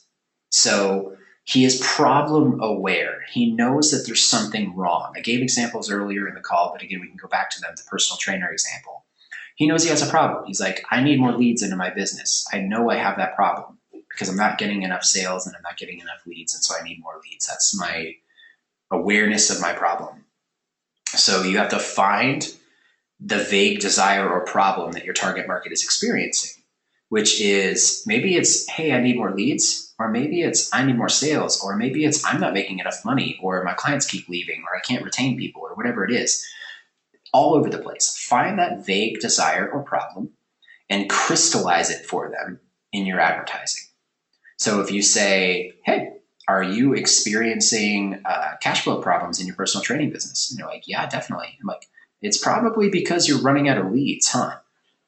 So he is problem aware. He knows that there's something wrong. I gave examples earlier in the call, but again, we can go back to them, the personal trainer example. He knows he has a problem. He's like, I need more leads into my business. I know I have that problem because I'm not getting enough sales and I'm not getting enough leads, and so I need more leads. That's my awareness of my problem. So you have to find the vague desire or problem that your target market is experiencing, which is maybe it's, hey, I need more leads, or maybe it's I need more sales, or maybe it's I'm not making enough money, or my clients keep leaving, or I can't retain people, or whatever it is. All over the place. Find that vague desire or problem and crystallize it for them in your advertising. So if you say, hey, Are you experiencing cash flow problems in your personal training business? And you're like, yeah, definitely. I'm like, it's probably because you're running out of leads, huh? I'm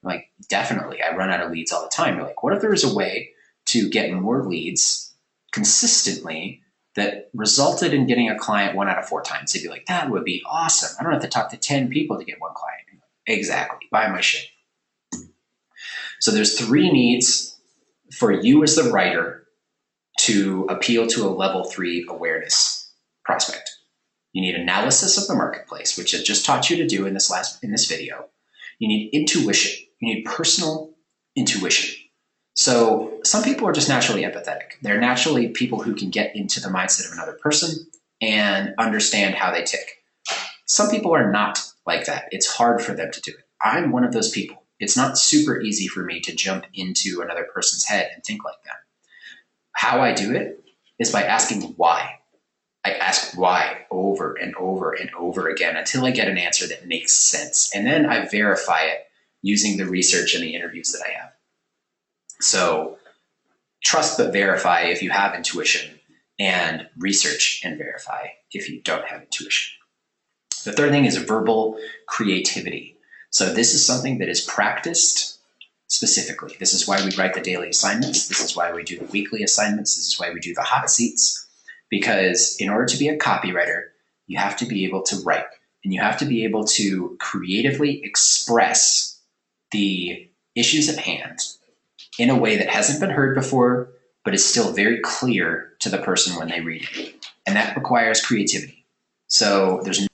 like, definitely. I run out of leads all the time. You're like, what if there was a way to get more leads consistently that resulted in getting a client 1 out of 4 times? They'd be like, that would be awesome. I don't have to talk to 10 people to get 1 client. Exactly. Buy my shit. So there's 3 needs for you as the writer to appeal to a level 3 awareness prospect. You need analysis of the marketplace, which I just taught you to do in this video. You need intuition. You need personal intuition. So some people are just naturally empathetic. They're naturally people who can get into the mindset of another person and understand how they tick. Some people are not like that. It's hard for them to do it. I'm one of those people. It's not super easy for me to jump into another person's head and think like that. How I do it is by asking why. I ask why over and over and over again until I get an answer that makes sense. And then I verify it using the research and the interviews that I have. So trust but verify if you have intuition, and research and verify if you don't have intuition. The third thing is verbal creativity. So this is something that is practiced specifically. This is why we write the daily assignments. This is why we do the weekly assignments. This is why we do the hot seats. Because in order to be a copywriter, you have to be able to write, and you have to be able to creatively express the issues at hand in a way that hasn't been heard before, but is still very clear to the person when they read it. And that requires creativity. So there's